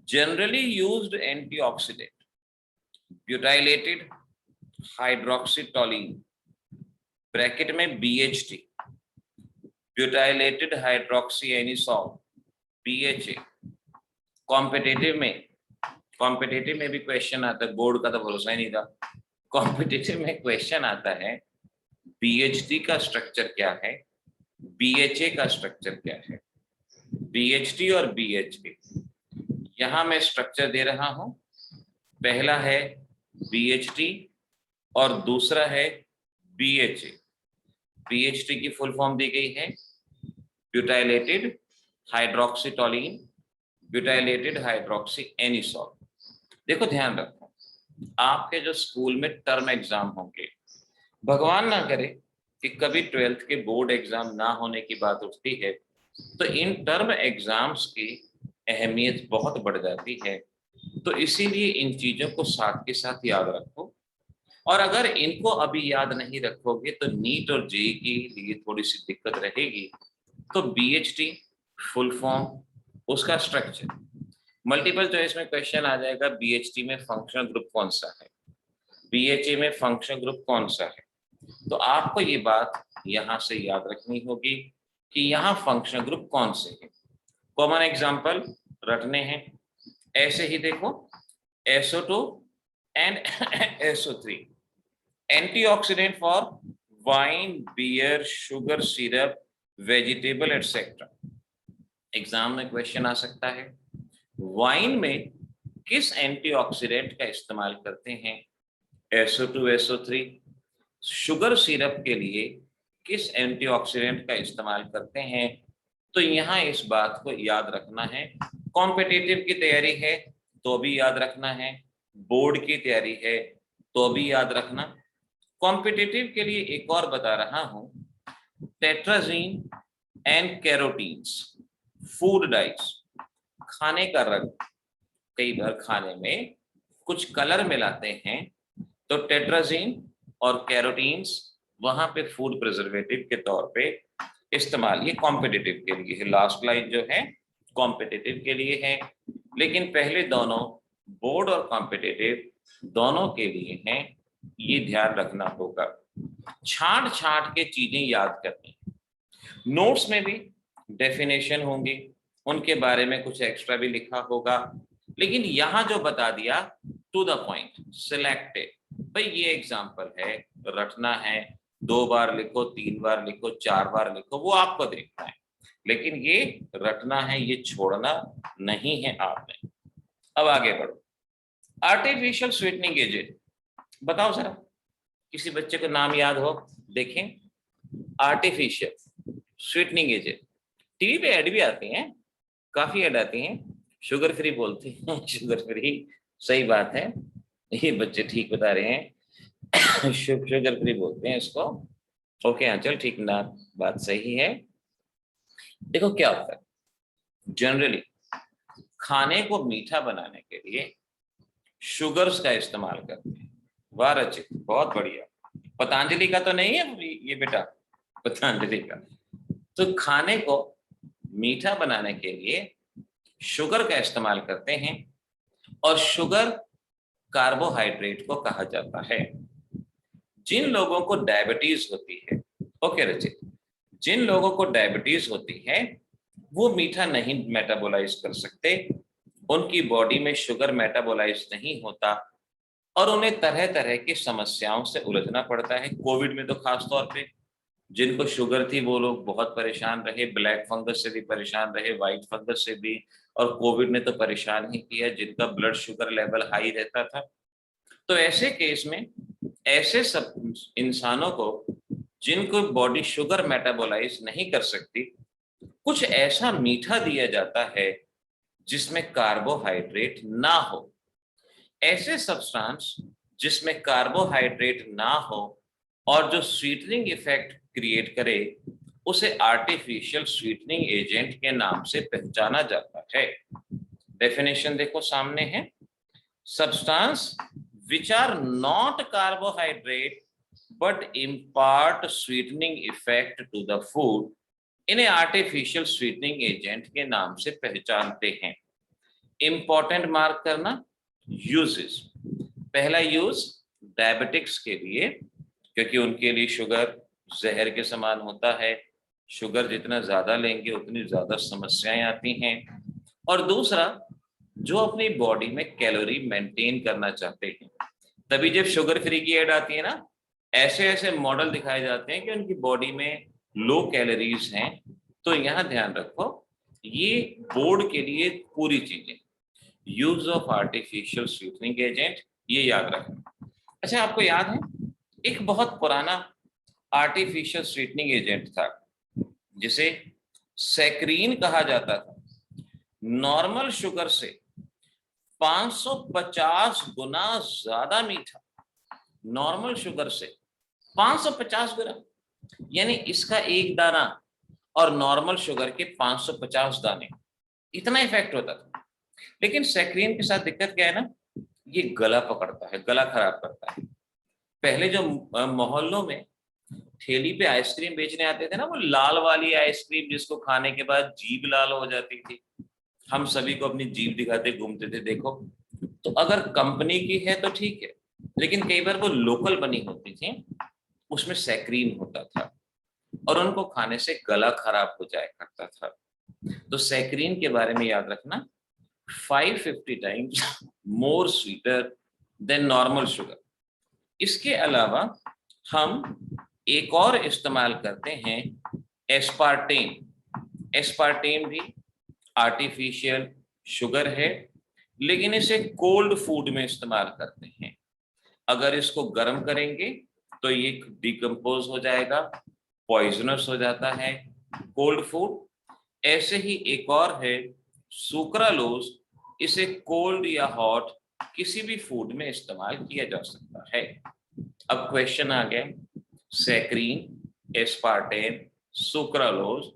generally used antioxidant butylated hydroxytoluene, bracket में BHT, butylated hydroxy anisole, BHA। Competitive में भी क्वेश्चन आता है, बोर्ड का तो भरोसा ही नहीं था, कॉम्पिटिटिव में क्वेश्चन आता है BHT का स्ट्रक्चर क्या है, BHA का स्ट्रक्चर क्या है। BHT और BHA, यहां मैं स्ट्रक्चर दे रहा हूं, पहला है BHT और दूसरा है BHA। BHT की फुल फॉर्म दी गई है ब्यूटाइलेटेड हाइड्रोक्सीटोलिन, ब्यूटाइलेटेड हाइड्रोक्सी एनिसॉल। देखो ध्यान रखो, आपके जो स्कूल में टर्म एग्जाम होंगे, भगवान ना करे कि कभी 12th के बोर्ड एग्जाम ना होने की बात उठती है, तो इन टर्म एग्जाम्स की अहमियत बहुत बढ़ जाती है। तो इसीलिए इन चीजों को साथ के साथ याद रखो, और अगर इनको अभी याद नहीं रखोगे तो नीट और जेईई के लिए थोड़ी सी दिक्कत रहेगी। तो BHT फुल फॉर्म, उसका स्ट्रक्चर, मल्टीपल चॉइस में क्वेश्चन आ जाएगा, BHT में फंक्शनल ग्रुप कौन सा है, BHA में फंक्शनल ग्रुप कौन सा है। तो आपको ये बात यहां से याद रखनी होगी कि यहाँ फंक्शनल ग्रुप कौन से हैं। कॉमन एग्जाम्पल रटने हैं, ऐसे ही देखो SO2 and SO3, antioxidant for wine, beer, sugar syrup, vegetable etcetera. Exam में क्वेश्चन आ सकता है, वाइन में किस एंटीऑक्सीडेंट का इस्तेमाल करते हैं? SO2, SO3। शुगर सिरप के लिए किस एंटीऑक्सीडेंट का इस्तेमाल करते हैं? तो यहाँ इस बात को याद रखना है। कॉम्पिटिटिव की तैयारी है तो भी याद रखना है, बोर्ड की तैयारी है तो भी याद रखना। कॉम्पिटिटिव के लिए एक और बता रहा हूं, टेट्राजीन एंड कैरोटीन्स, फूड डाइस, खाने का रंग। कई बार खाने में कुछ कलर मिलाते हैं तो टेट्राजीन और कैरोटीन्स वहां पे फूड प्रिजर्वेटिव के तौर पे इस्तेमाल, ये कॉम्पिटिटिव के लिए है। लास्ट लाइन जो है कॉम्पिटिटिव के लिए है, लेकिन पहले दोनों बोर्ड और कॉम्पिटिटिव दोनों के लिए हैं, ये ध्यान रखना होगा। छांट छांट के चीजें याद करनी, नोट्स में भी डेफिनेशन होंगी, उनके बारे में कुछ एक्स्ट्रा भी लिखा होगा, लेकिन यहां जो बता दिया टू द पॉइंट, सिलेक्टेड। भाई ये एग्जाम्पल है, रटना है, 2 बार लिखो, 3 बार लिखो, 4 बार लिखो, वो आपको देखना है, लेकिन ये रटना है, ये छोड़ना नहीं है आपने। अब आगे बढ़ो। आर्टिफिशियल स्वीटनिंग एजेंट, बताओ जरा, किसी बच्चे को नाम याद हो? देखें, आर्टिफिशियल स्वीटनिंग एजेंट, टीवी पे ऐड भी आती हैं, काफी ऐड आती हैं, शुगर फ्री बोलते हैं शुगर फ्री, सही बात है, ये बच्चे ठीक बता रहे हैं शुगर फ्री बोलते हैं इसको। ओके हाँ, चल ठीक ना, बात सही है। देखो क्या होता है, जनरली खाने को मीठा बनाने के लिए शुगर्स का इस्तेमाल करते हैं। वाह रचित, बहुत बढ़िया। पतंजलि का तो नहीं है ये बेटा, पतंजलि का। तो खाने को मीठा बनाने के लिए शुगर का इस्तेमाल करते हैं, और शुगर कार्बोहाइड्रेट को कहा जाता है। जिन लोगों को डायबिटीज होती है, ओके रचित, जिन लोगों को डायबिटीज होती है वो मीठा नहीं मेटाबोलाइज कर सकते, उनकी बॉडी में शुगर मेटाबोलाइज नहीं होता, और उन्हें तरह तरह की समस्याओं से उलझना पड़ता है। कोविड में तो खास तौर पे जिनको शुगर थी वो लोग बहुत परेशान रहे, ब्लैक फंगस से भी परेशान रहे, व्हाइट फंगस से भी, और कोविड ने तो परेशान ही किया जिनका ब्लड शुगर लेवल हाई रहता था। तो ऐसे केस में ऐसे सब इंसानों को जिनको बॉडी शुगर मेटाबोलाइज नहीं कर सकती, कुछ ऐसा मीठा दिया जाता है जिसमें कार्बोहाइड्रेट ना हो। ऐसे सब्सटेंस जिसमें कार्बोहाइड्रेट ना हो और जो स्वीटनिंग इफेक्ट क्रिएट करे, उसे आर्टिफिशियल स्वीटनिंग एजेंट के नाम से पहचाना जाता है। डेफिनेशन देखो सामने है, substance which are not carbohydrate but impart sweetening effect to the food, इन्हें आर्टिफिशियल स्वीटनिंग एजेंट के नाम से पहचानते हैं। इंपॉर्टेंट मार्क करना, यूजेस। पहला यूज डायबिटिक्स के लिए, क्योंकि उनके लिए शुगर जहर के समान होता है, शुगर जितना ज्यादा लेंगे उतनी ज्यादा समस्याएं आती हैं। और दूसरा, जो अपनी बॉडी में कैलोरी मेंटेन करना चाहते हैं, तभी जब शुगर फ्री की ऐड आती है ना, ऐसे ऐसे मॉडल दिखाए जाते हैं कि उनकी बॉडी में लो कैलोरीज हैं। तो यहाँ ध्यान रखो, ये बोर्ड के लिए पूरी चीजें, use of artificial sweetening agent, ये याद रखना। अच्छा, आपको याद है एक बहुत पुराना आर्टिफिशियल स्वीटनिंग एजेंट था जिसे सैकरीन कहा जाता था। नॉर्मल शुगर से 550 गुना ज्यादा मीठा, नॉर्मल शुगर से 550 गुना, यानी इसका एक दाना और नॉर्मल शुगर के 550 दाने, इतना इफेक्ट होता था। लेकिन सैकरीन के साथ दिक्कत क्या है ना, ये गला पकड़ता है, गला खराब करता है। पहले जो मोहल्लों में ठेली पे आइसक्रीम बेचने आते थे ना, वो लाल वाली आइसक्रीम जिसको खाने के बाद जीभ लाल हो जाती थी, हम सभी को अपनी जीभ दिखाते घूमते थे, देखो। तो अगर कंपनी की है तो ठीक है, लेकिन कई बार वो लोकल बनी होती थी, उसमें सैकरीन होता था और उनको खाने से गला खराब हो जाया करता था। तो सैकरीन के बारे में याद रखना, 550 times more sweeter than normal sugar. इसके अलावा हम एक और इस्तेमाल करते हैं एस्पार्टेम। एस्पार्टेम भी आर्टिफिशियल शुगर है, लेकिन इसे कोल्ड फूड में इस्तेमाल करते हैं। अगर इसको गर्म करेंगे तो ये डिकम्पोज हो जाएगा, पॉइजनस हो जाता है कोल्ड फूड। ऐसे ही एक और है सुक्रालोज, इसे कोल्ड या हॉट किसी भी फूड में इस्तेमाल किया जा सकता है। अब क्वेश्चन आ गया, सैक्रीन, एस्पार्टेम, सुक्रालोज,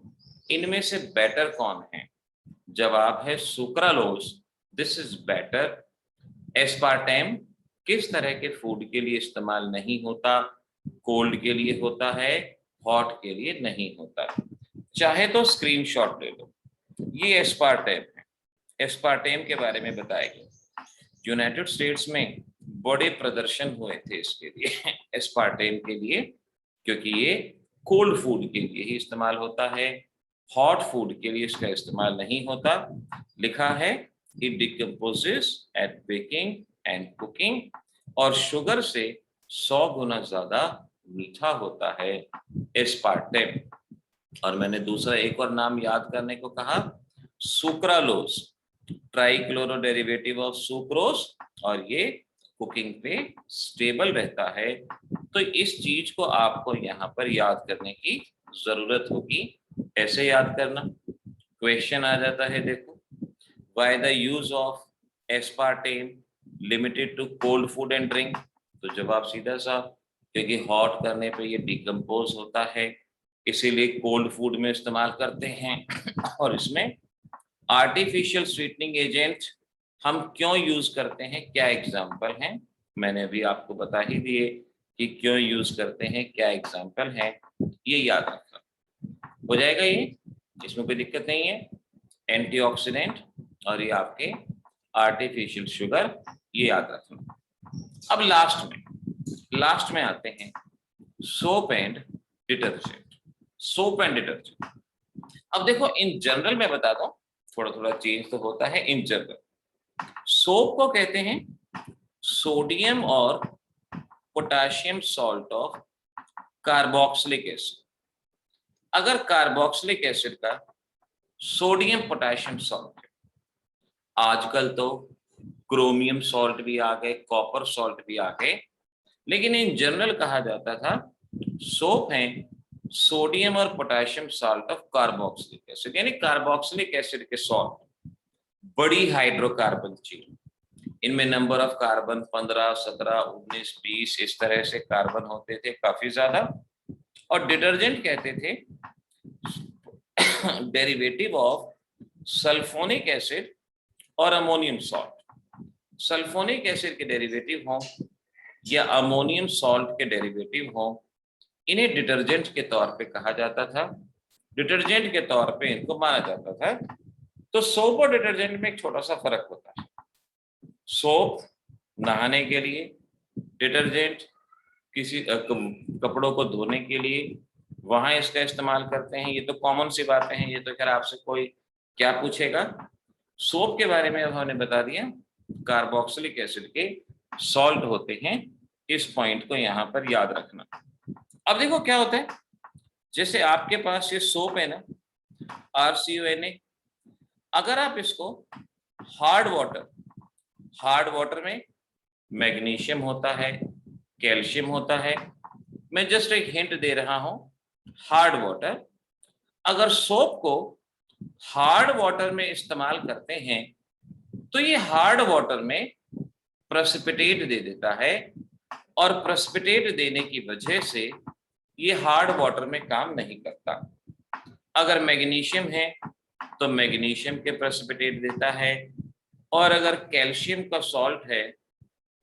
इनमें से बेटर कौन है? जवाब है sucralose, this is better. Aspartame किस तरह के फूड के लिए इस्तेमाल नहीं होता? कोल्ड के लिए होता है, हॉट के लिए नहीं होता। चाहे तो स्क्रीनशॉट ले लो, ये एस्पार्टेम है। एस्पार्टेम के बारे में बताया गया, यूनाइटेड स्टेट्स में बड़े प्रदर्शन हुए थे इसके लिए एस्पार्टेम के लिए, क्योंकि ये कोल्ड फूड के लिए ही इस्तेमाल होता है, हॉट फूड के लिए इसका इस्तेमाल नहीं होता। लिखा है it decomposes at baking and cooking, और शुगर से 100 गुना ज्यादा मीठा होता है एस्पार्टेम। और मैंने दूसरा एक और नाम याद करने को कहा, sucralose, trichloro derivative of sucrose, और ये कुकिंग पे स्टेबल रहता है। तो इस चीज को आपको यहाँ पर याद करने की जरूरत होगी। ऐसे याद करना, क्वेश्चन आ जाता है, देखो, why the use of aspartame limited to cold food and drink? तो जवाब सीधा सा, क्योंकि हॉट करने पे ये डिकम्पोज होता है, इसीलिए कोल्ड फूड में इस्तेमाल करते हैं। और इसमें आर्टिफिशियल स्वीटनिंग एजेंट हम क्यों यूज करते हैं, क्या एग्जाम्पल हैं, मैंने अभी आपको बता ही दिए कि क्यों यूज करते हैं, क्या एग्जाम्पल है, ये याद रखना। हो जाएगा ये, इसमें कोई दिक्कत नहीं है। एंटीऑक्सीडेंट और ये आपके आर्टिफिशियल शुगर, ये याद रखना। अब लास्ट में आते हैं soap and detergent. Soap and detergent, अब देखो इन जनरल मैं बता दूं, थोड़ा थोड़ा चेंज तो होता है। इन जनरल सोप को कहते हैं सोडियम और potassium salt of carboxylic acid. अगर कार्बोक्सिलिक एसिड का सोडियम पोटेशियम सॉल्ट है, आजकल तो क्रोमियम सॉल्ट भी आ गए, कॉपर सॉल्ट भी आ गए, लेकिन इन जनरल कहा जाता था सोप है सोडियम और potassium salt of carboxylic acid, यानी कार्बोक्सिलिक एसिड के सॉल्ट, बड़ी हाइड्रोकार्बन चेन, इनमें नंबर ऑफ कार्बन 15, 17, 19, 20 इस तरह से कार्बन होते थे, काफी ज्यादा। और डिटर्जेंट कहते थे डेरिवेटिव ऑफ सल्फोनिक एसिड और अमोनियम सॉल्ट। सल्फोनिक एसिड के डेरिवेटिव हों या अमोनियम सॉल्ट के डेरिवेटिव हों, इन्हें डिटर्जेंट के तौर पे कहा जाता था, डिटर्जेंट के तौर पे इनको माना जाता था। तो सोप और डिटर्जेंट में एक छोटा सा फर्क होता है, सोप नहाने के लिए, डिटर्जेंट किसी कपड़ों को धोने के लिए, वहां इसका इस्तेमाल करते हैं। ये तो कॉमन सी बातें हैं, ये तो खैर आपसे कोई क्या पूछेगा। सोप के बारे में हमने बता दिया, कार्बोक्सिलिक एसिड के सॉल्ट होते हैं, इस पॉइंट को यहाँ पर याद रखना। अब देखो क्या होता है, जैसे आपके पास ये सोप है ना, RCONA, अगर आप इसको हार्ड वाटर में मैग्नीशियम होता है, कैल्शियम होता है, मैं जस्ट एक हिंट दे रहा हूं, हार्ड वाटर, अगर सोप को हार्ड वाटर में इस्तेमाल करते हैं तो ये हार्ड वाटर में प्रेसिपिटेट दे देता है, और प्रेसिपिटेट देने की वजह से ये हार्ड वाटर में काम नहीं करता। अगर मैग्नीशियम है तो मैग्नीशियम के प्रेसिपिटेट देता है, और अगर कैल्शियम का सॉल्ट है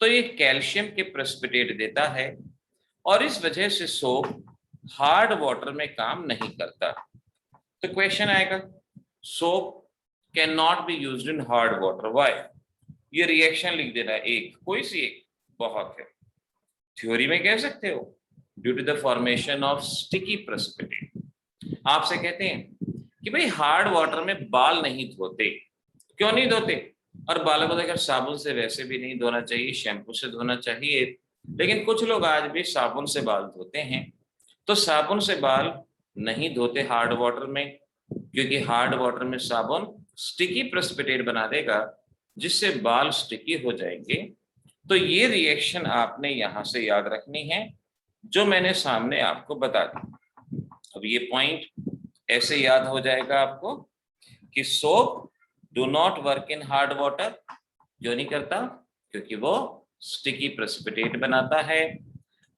तो ये कैल्शियम के प्रेसिपिटेट देता है, और इस वजह से सोप हार्ड वाटर में काम नहीं करता। तो क्वेश्चन आएगा, soap can not be used in hard water, why? ये रिएक्शन लिख देना, एक कोई सी एक बहुत है, थ्योरी में कह सकते हो, due to the formation of sticky precipitate. आपसे कहते हैं कि भाई हार्ड वाटर में बाल नहीं धोते, क्यों नहीं धोते? और बालों को तो खैर साबुन से वैसे भी नहीं धोना चाहिए, शैम्पू से धोना चाहिए, लेकिन कुछ लोग आज भी साबुन से बाल धोते हैं। तो साबुन से बाल नहीं धोते हार्ड वाटर में, क्योंकि हार्ड वाटर में साबुन स्टिकी प्रेसिपिटेट बना देगा, जिससे बाल स्टिकी हो जाएंगे। तो ये रिएक्शन आपने यहां से याद रखनी है, जो मैंने सामने आपको बता दी। अब ये पॉइंट ऐसे याद हो जाएगा आपको कि soap do not work in hard water. क्यों नहीं करता? क्योंकि वो स्टिकी प्रेसिपिटेट बनाता है।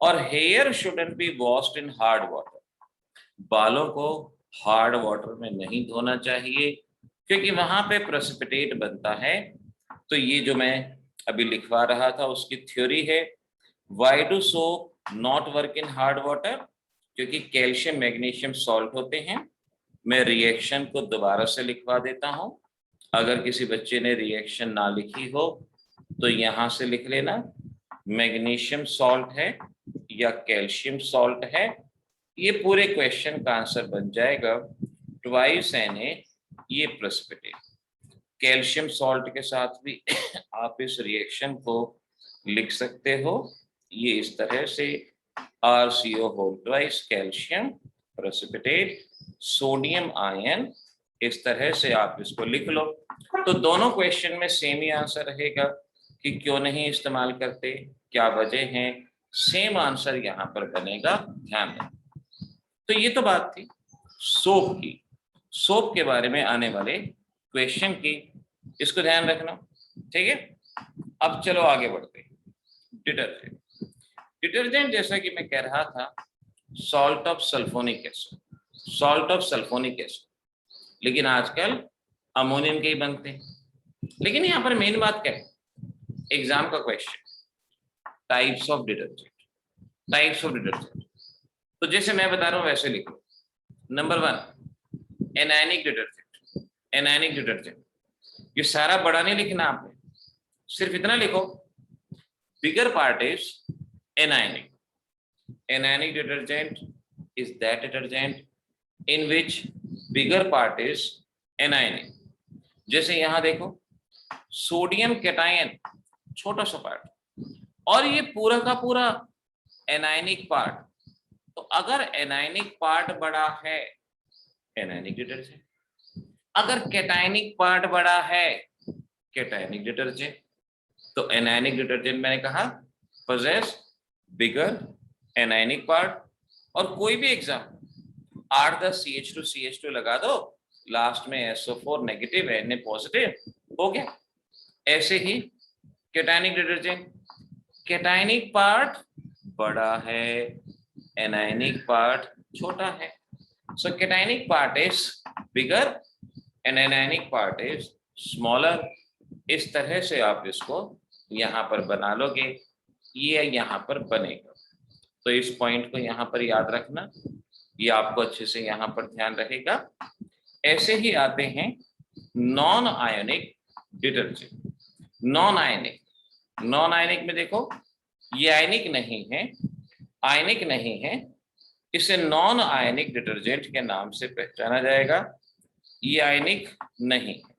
और hair shouldn't be washed in hard water. बालों को हार्ड वाटर में नहीं धोना चाहिए, क्योंकि वहां पे प्रेसिपिटेट बनता है। तो ये जो मैं अभी लिखवा रहा था उसकी थ्योरी है। Why do soap not work in hard water? क्योंकि कैल्शियम मैग्नीशियम सॉल्ट होते हैं। मैं रिएक्शन को दोबारा से लिखवा देता हूं। अगर किसी बच्चे ने रिएक्शन ना लिखी हो तो यहां से लिख लेना, मैग्नीशियम सॉल्ट है या कैल्शियम सॉल्ट है। ये पूरे क्वेश्चन का आंसर बन जाएगा ट्वाइस Na, ये प्रेसिपिटेट। कैल्शियम सॉल्ट के साथ भी आप इस रिएक्शन को लिख सकते हो, ये इस तरह से RCO whole twice calcium precipitate sodium ion, इस तरह से आप इसको लिख लो। तो दोनों क्वेश्चन में सेम ही आंसर रहेगा कि क्यों नहीं इस्तेमाल करते, क्या वजह है, सेम आंसर यहाँ पर बनेगा, ध्यान दें। तो ये तो बात थी सोप की, सोप के बारे में आने वाले क्वेश्चन की, इसको ध्यान रखना, ठीक है। अब चलो आगे बढ़ते हैं। डिटर्जेंट, डिटर्जेंट जैसा कि मैं कह रहा था, salt of sulphonic acid, salt of sulphonic acid, लेकिन आजकल अमोनियम के ही बनते हैं। लेकिन यहाँ पर मेन बात क्या है, एग्जाम का question, types of detergent, types of detergent. तो जैसे मैं बता रहा हूँ वैसे लिखो। Number 1 anionic detergent, anionic detergent. ये सारा बड़ा नहीं लिखना आपने, सिर्फ इतना लिखो, बिगर part is anionic. Anionic detergent is that detergent in which bigger part is anionic. जैसे यहां देखो, सोडियम कैटायन छोटा सा पार्ट, और ये पूरा का पूरा एनायनिक पार्ट। तो अगर एनायनिक पार्ट बड़ा है, एनायनिक डिटर्जेंट। अगर कैटायनिक पार्ट बड़ा है, कैटायनिक डिटर्जेंट। तो एनायनिक डिटर्जेंट मैंने कहा possess bigger एनायनिक पार्ट। और कोई भी एग्जाम 8 10 CH2 लगा दो, लास्ट में SO4 नेगेटिव Na पॉजिटिव, हो गया। ऐसे ही कैटायनिक डिटर्जेंट, कैटायनिक पार्ट बड़ा है, एनायनिक पार्ट छोटा है। So cationic part is bigger and anionic part is smaller. इस तरह से आप इसको यहाँ पर बना लोगे, ये यहाँ पर बनेगा। तो इस पॉइंट को यहाँ पर याद रखना, ये आपको अच्छे से यहाँ पर ध्यान रहेगा। ऐसे ही आते हैं non ionic detergent. Non ionic, non ionic में देखो, ये आयनिक नहीं है, आयनिक नहीं है, इसे नॉन आयनिक डिटर्जेंट के नाम से पहचाना जाएगा। ये आयनिक नहीं है।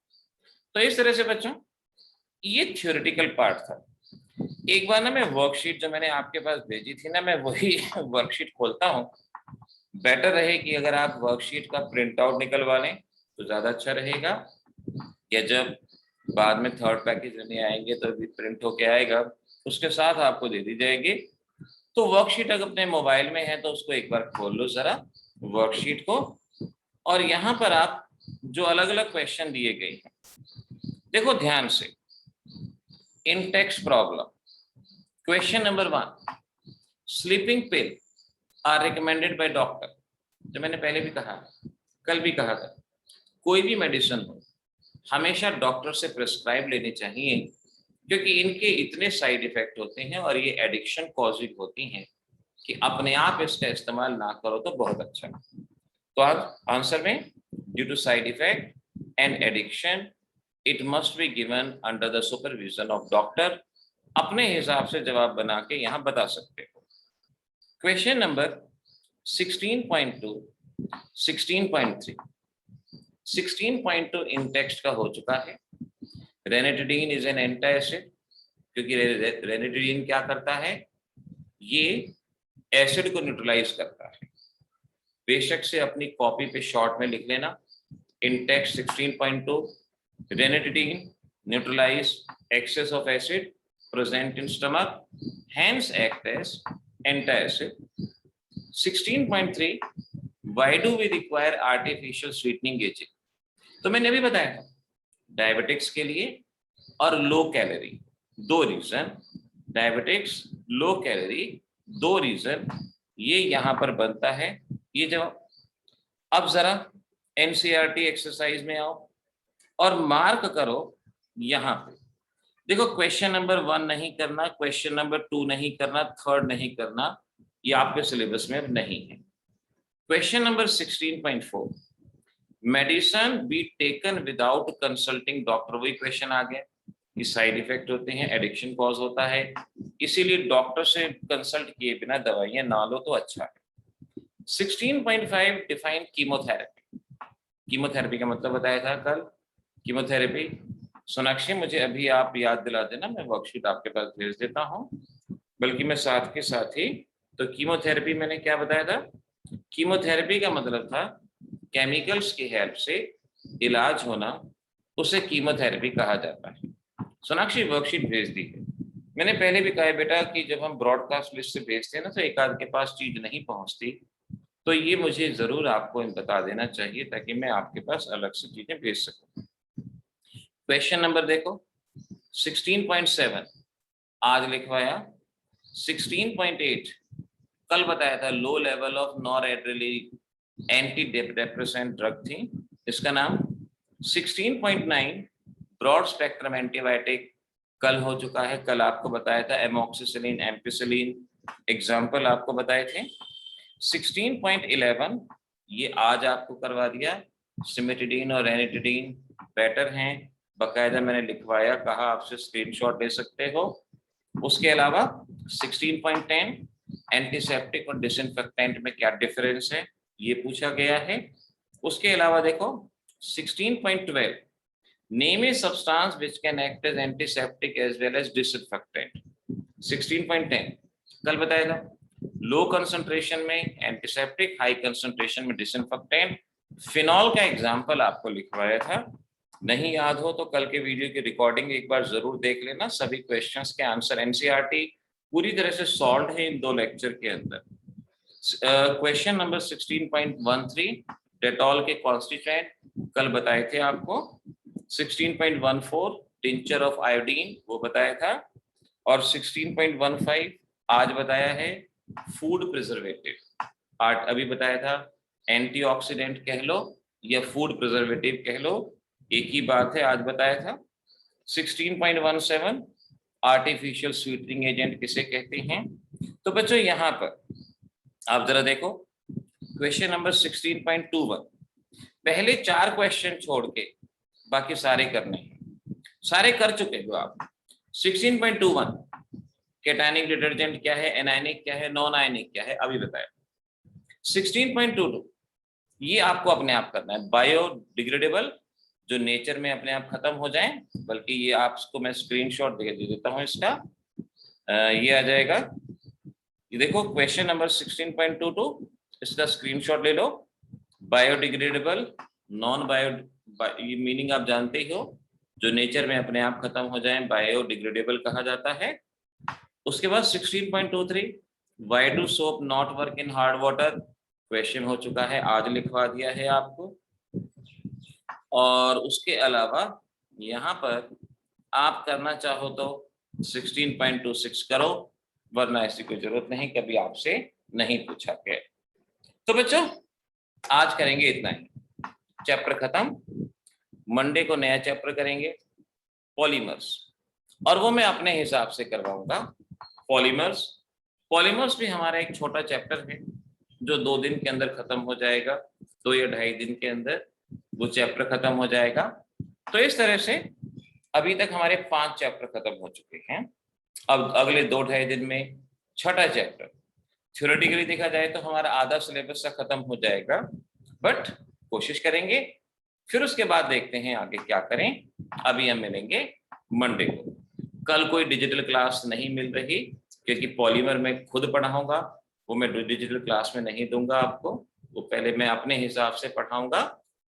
तो इस तरह से बच्चों, ये थ्योरेटिकल पार्ट था। एक बार ना मैं वर्कशीट जो मैंने आपके पास भेजी थी ना, मैं वही वर्कशीट खोलता हूँ। बेटर रहे कि अगर आप वर्कशीट का प्रिंट आउट निकलवा लें तो ज्यादा अच्छा रहेगा, या जब बाद में थर्ड पैकेज लेने आएंगे तो भी प्रिंट होके आएगा, उसके साथ आपको दे दी जाएगी। तो वर्कशीट अगर अपने मोबाइल में है तो उसको एक बार खोल लो जरा वर्कशीट को, और यहाँ पर आप जो अलग अलग क्वेश्चन दिए गए हैं देखो ध्यान से। In text problem question number 1, sleeping pill are recommended by doctor. जो मैंने पहले भी कहा, कल भी कहा था, कोई भी मेडिसिन हो हमेशा डॉक्टर से प्रिस्क्राइब लेनी चाहिए, क्योंकि इनके इतने साइड इफेक्ट होते हैं और ये एडिक्शन कॉजिंग होती हैं कि अपने आप इसका इस्तेमाल ना करो तो बहुत अच्छा। तो आप आंसर में due to side effect and addiction it must be given under the supervision of doctor. अपने हिसाब से जवाब बना के यहाँ बता सकते हो। क्वेश्चन नंबर 16.2, 16.3, 16.2 इन टेक्स्ट का हो चुका है। रेनिटिडीन इज एन एंटासिड, क्योंकि रेनिटिडीन क्या करता है, ये एसिड को न्यूट्रलाइज करता है। बेशक से अपनी कॉपी पे शॉर्ट में लिख लेना, in text 16.2 ranitidine neutralise excess of acid present in stomach, hence act as antacid. 16.3 why do we require artificial sweetening agent? तो मैंने अभी बताया था डायबिटिक्स के लिए और लो कैलोरी, दो रीजन, डायबिटिक्स लो कैलोरी, दो रीजन, ये यहां पर बनता है ये जवाब। अब जरा एनसीईआरटी एक्सरसाइज में आओ और मार्क करो यहां पे। देखो क्वेश्चन नंबर 1 नहीं करना, क्वेश्चन नंबर 2 नहीं करना, थर्ड नहीं करना, ये आपके सिलेबस में अब नहीं है। Question number 16.4 medicine be taken without consulting doctor, वही क्वेश्चन आ गया कि साइड इफेक्ट होते हैं, एडिक्शन कॉज होता है, इसीलिए डॉक्टर से कंसल्ट किए बिना दवाइयां ना लो तो अच्छा है। 16.5 डिफाइन कीमोथेरेपी, कीमोथेरेपी का मतलब बताया था कल। कीमोथेरेपी सोनाक्षी मुझे अभी आप याद दिला देना, मैं वर्कशीट आपके पास भेज देता हूं, बल्कि मैं साथ के साथ ही, तो कीमोथेरेपी मैंने क्या बताया था, कीमोथेरेपी का मतलब था केमिकल्स की हेल्प से इलाज होना, उसे कीमोथेरेपी कहा जाता है। सोनाक्षी वर्कशीट भेज दी है। मैंने पहले भी कहा है बेटा कि जब हम ब्रॉडकास्ट लिस्ट से भेजते हैं ना तो एक आध के पास चीज नहीं पहुंचती, तो ये मुझे जरूर आपको बता देना चाहिए ताकि मैं आपके पास अलग से चीजें भेज सकूं। क्वेश्चन नंबर देखो 16.7 आज लिखवाया, 16.8 कल बताया था low level of noradrenaline anti depressant drug थी, इसका नाम। 16.9 ब्रॉड स्पेक्ट्रम एंटीबायोटिक कल हो चुका है, कल आपको बताया था एमोक्सिसिलिन, एम्पिसिलिन, एग्जाम्पल आपको बताए थे। 16.11 ये आज आपको करवा दिया, सिमेटिडीन और रेनिटिडीन बेटर हैं, बकायदा मैंने लिखवाया, कहा आपसे स्क्रीनशॉट ले सकते हो। उसके अलावा 16.10 एंटीसेप्टिक और डिसइंफेक्टेंट में क्या डिफरेंस है ये पूछा गया है। उसके अलावा देखो 16.12 name a substance which can act as antiseptic as well as disinfectant. 16.10 कल बताया था, लो कंसंट्रेशन में एंटीसेप्टिक, हाई कंसंट्रेशन में डिसइंफेक्टेंट। फिनॉल का एग्जांपल आपको लिखवाया था, नहीं याद हो तो कल के वीडियो की रिकॉर्डिंग एक बार जरूर देख लेना, सभी क्वेश्चंस के आंसर एनसीईआरटी पूरी तरह से सॉल्व है इन दो लेक्चर के अंदर। क्वेश्चन नंबर 16.13 डेटॉल के कॉन्स्टिट्यूएंट कल बताए थे आपको। 16.14 टिंचर ऑफ आयोडीन वो बताया था, और 16.15 आज बताया है फूड प्रिजर्वेटिव, आज अभी बताया था एंटीऑक्सीडेंट कह लो या फूड प्रिजर्वेटिव कह लो, एक ही बात है, आज बताया था। 16.17 आर्टिफिशियल स्वीटनिंग एजेंट किसे कहते हैं। तो बच्चों यहां पर आप जरा देखो क्वेश्चन नंबर 16.21 पहले 4 क्वेश्चन छोड़ के बाकी सारे करने हैं, सारे कर चुके हो आप। 16.21 कैटायनिक डिटर्जेंट क्या है, एनायनिक क्या है, नॉन आयनिक क्या है, अभी बताया। 16.22 ये आपको अपने आप करना है, बायोडिग्रेडेबल जो नेचर में अपने आप खत्म हो जाए, बल्कि ये आपको मैं स्क्रीनशॉट दे देता हूं इसका, ये आ जाएगा, ये देखो क्वेश्चन नंबर 16.22 इसका स्क्रीनशॉट ले लो। बायोडिग्रेडेबल, नॉन बायो, ये मीनिंग आप जानते ही हो, जो नेचर में अपने आप खत्म हो जाए बायोडिग्रेडेबल कहा जाता है। उसके बाद 16.23 why do soap not work in hard water, question हो चुका है, आज लिखवा दिया है आपको। और उसके अलावा यहाँ पर आप करना चाहो तो 16.26 करो, वरना ऐसी कोई जरूरत नहीं, कभी आपसे नहीं पूछा गया। तो बच्चों आज करेंगे इतना ही, चैप्टर खत्म। मंडे को नया चैप्टर करेंगे पॉलीमर्स, और वो मैं अपने हिसाब से करवाऊंगा। पॉलीमर्स, पॉलीमर्स भी हमारा एक छोटा चैप्टर है जो 2 दिन के अंदर खत्म हो जाएगा, 2 या 2.5 दिन के अंदर वो चैप्टर खत्म हो जाएगा। तो इस तरह से अभी तक हमारे 5 चैप्टर खत्म हो चुके हैं। अब अगले 2-2.5 दिन में छठा चैप्टर, थ्योरेटिकली देखा जाए तो हमारा आधा सिलेबस का खत्म हो जाएगा, बट कोशिश करेंगे, फिर उसके बाद देखते हैं आगे क्या करें। अभी हम मिलेंगे मंडे को। कल कोई डिजिटल क्लास नहीं मिल रही क्योंकि पॉलीमर में खुद पढ़ाऊंगा, वो मैं डिजिटल क्लास में नहीं दूंगा आपको, वो पहले मैं अपने हिसाब से पढ़ाऊंगा,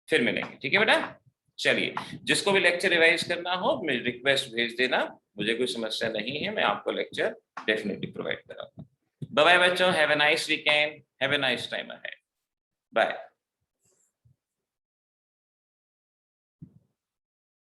फिर मिलेंगे। ठीक है बेटा, चलिए जिसको भी लेक्चर रिवाइज करना हो मेरी रिक्वेस्ट भेज देना, मुझे कोई समस्या नहीं है, मैं आपको लेक्चर डेफिनेटली प्रोवाइड कराऊंगा। बाय बाय बच्चों, have a nice weekend, have a nice time ahead, bye.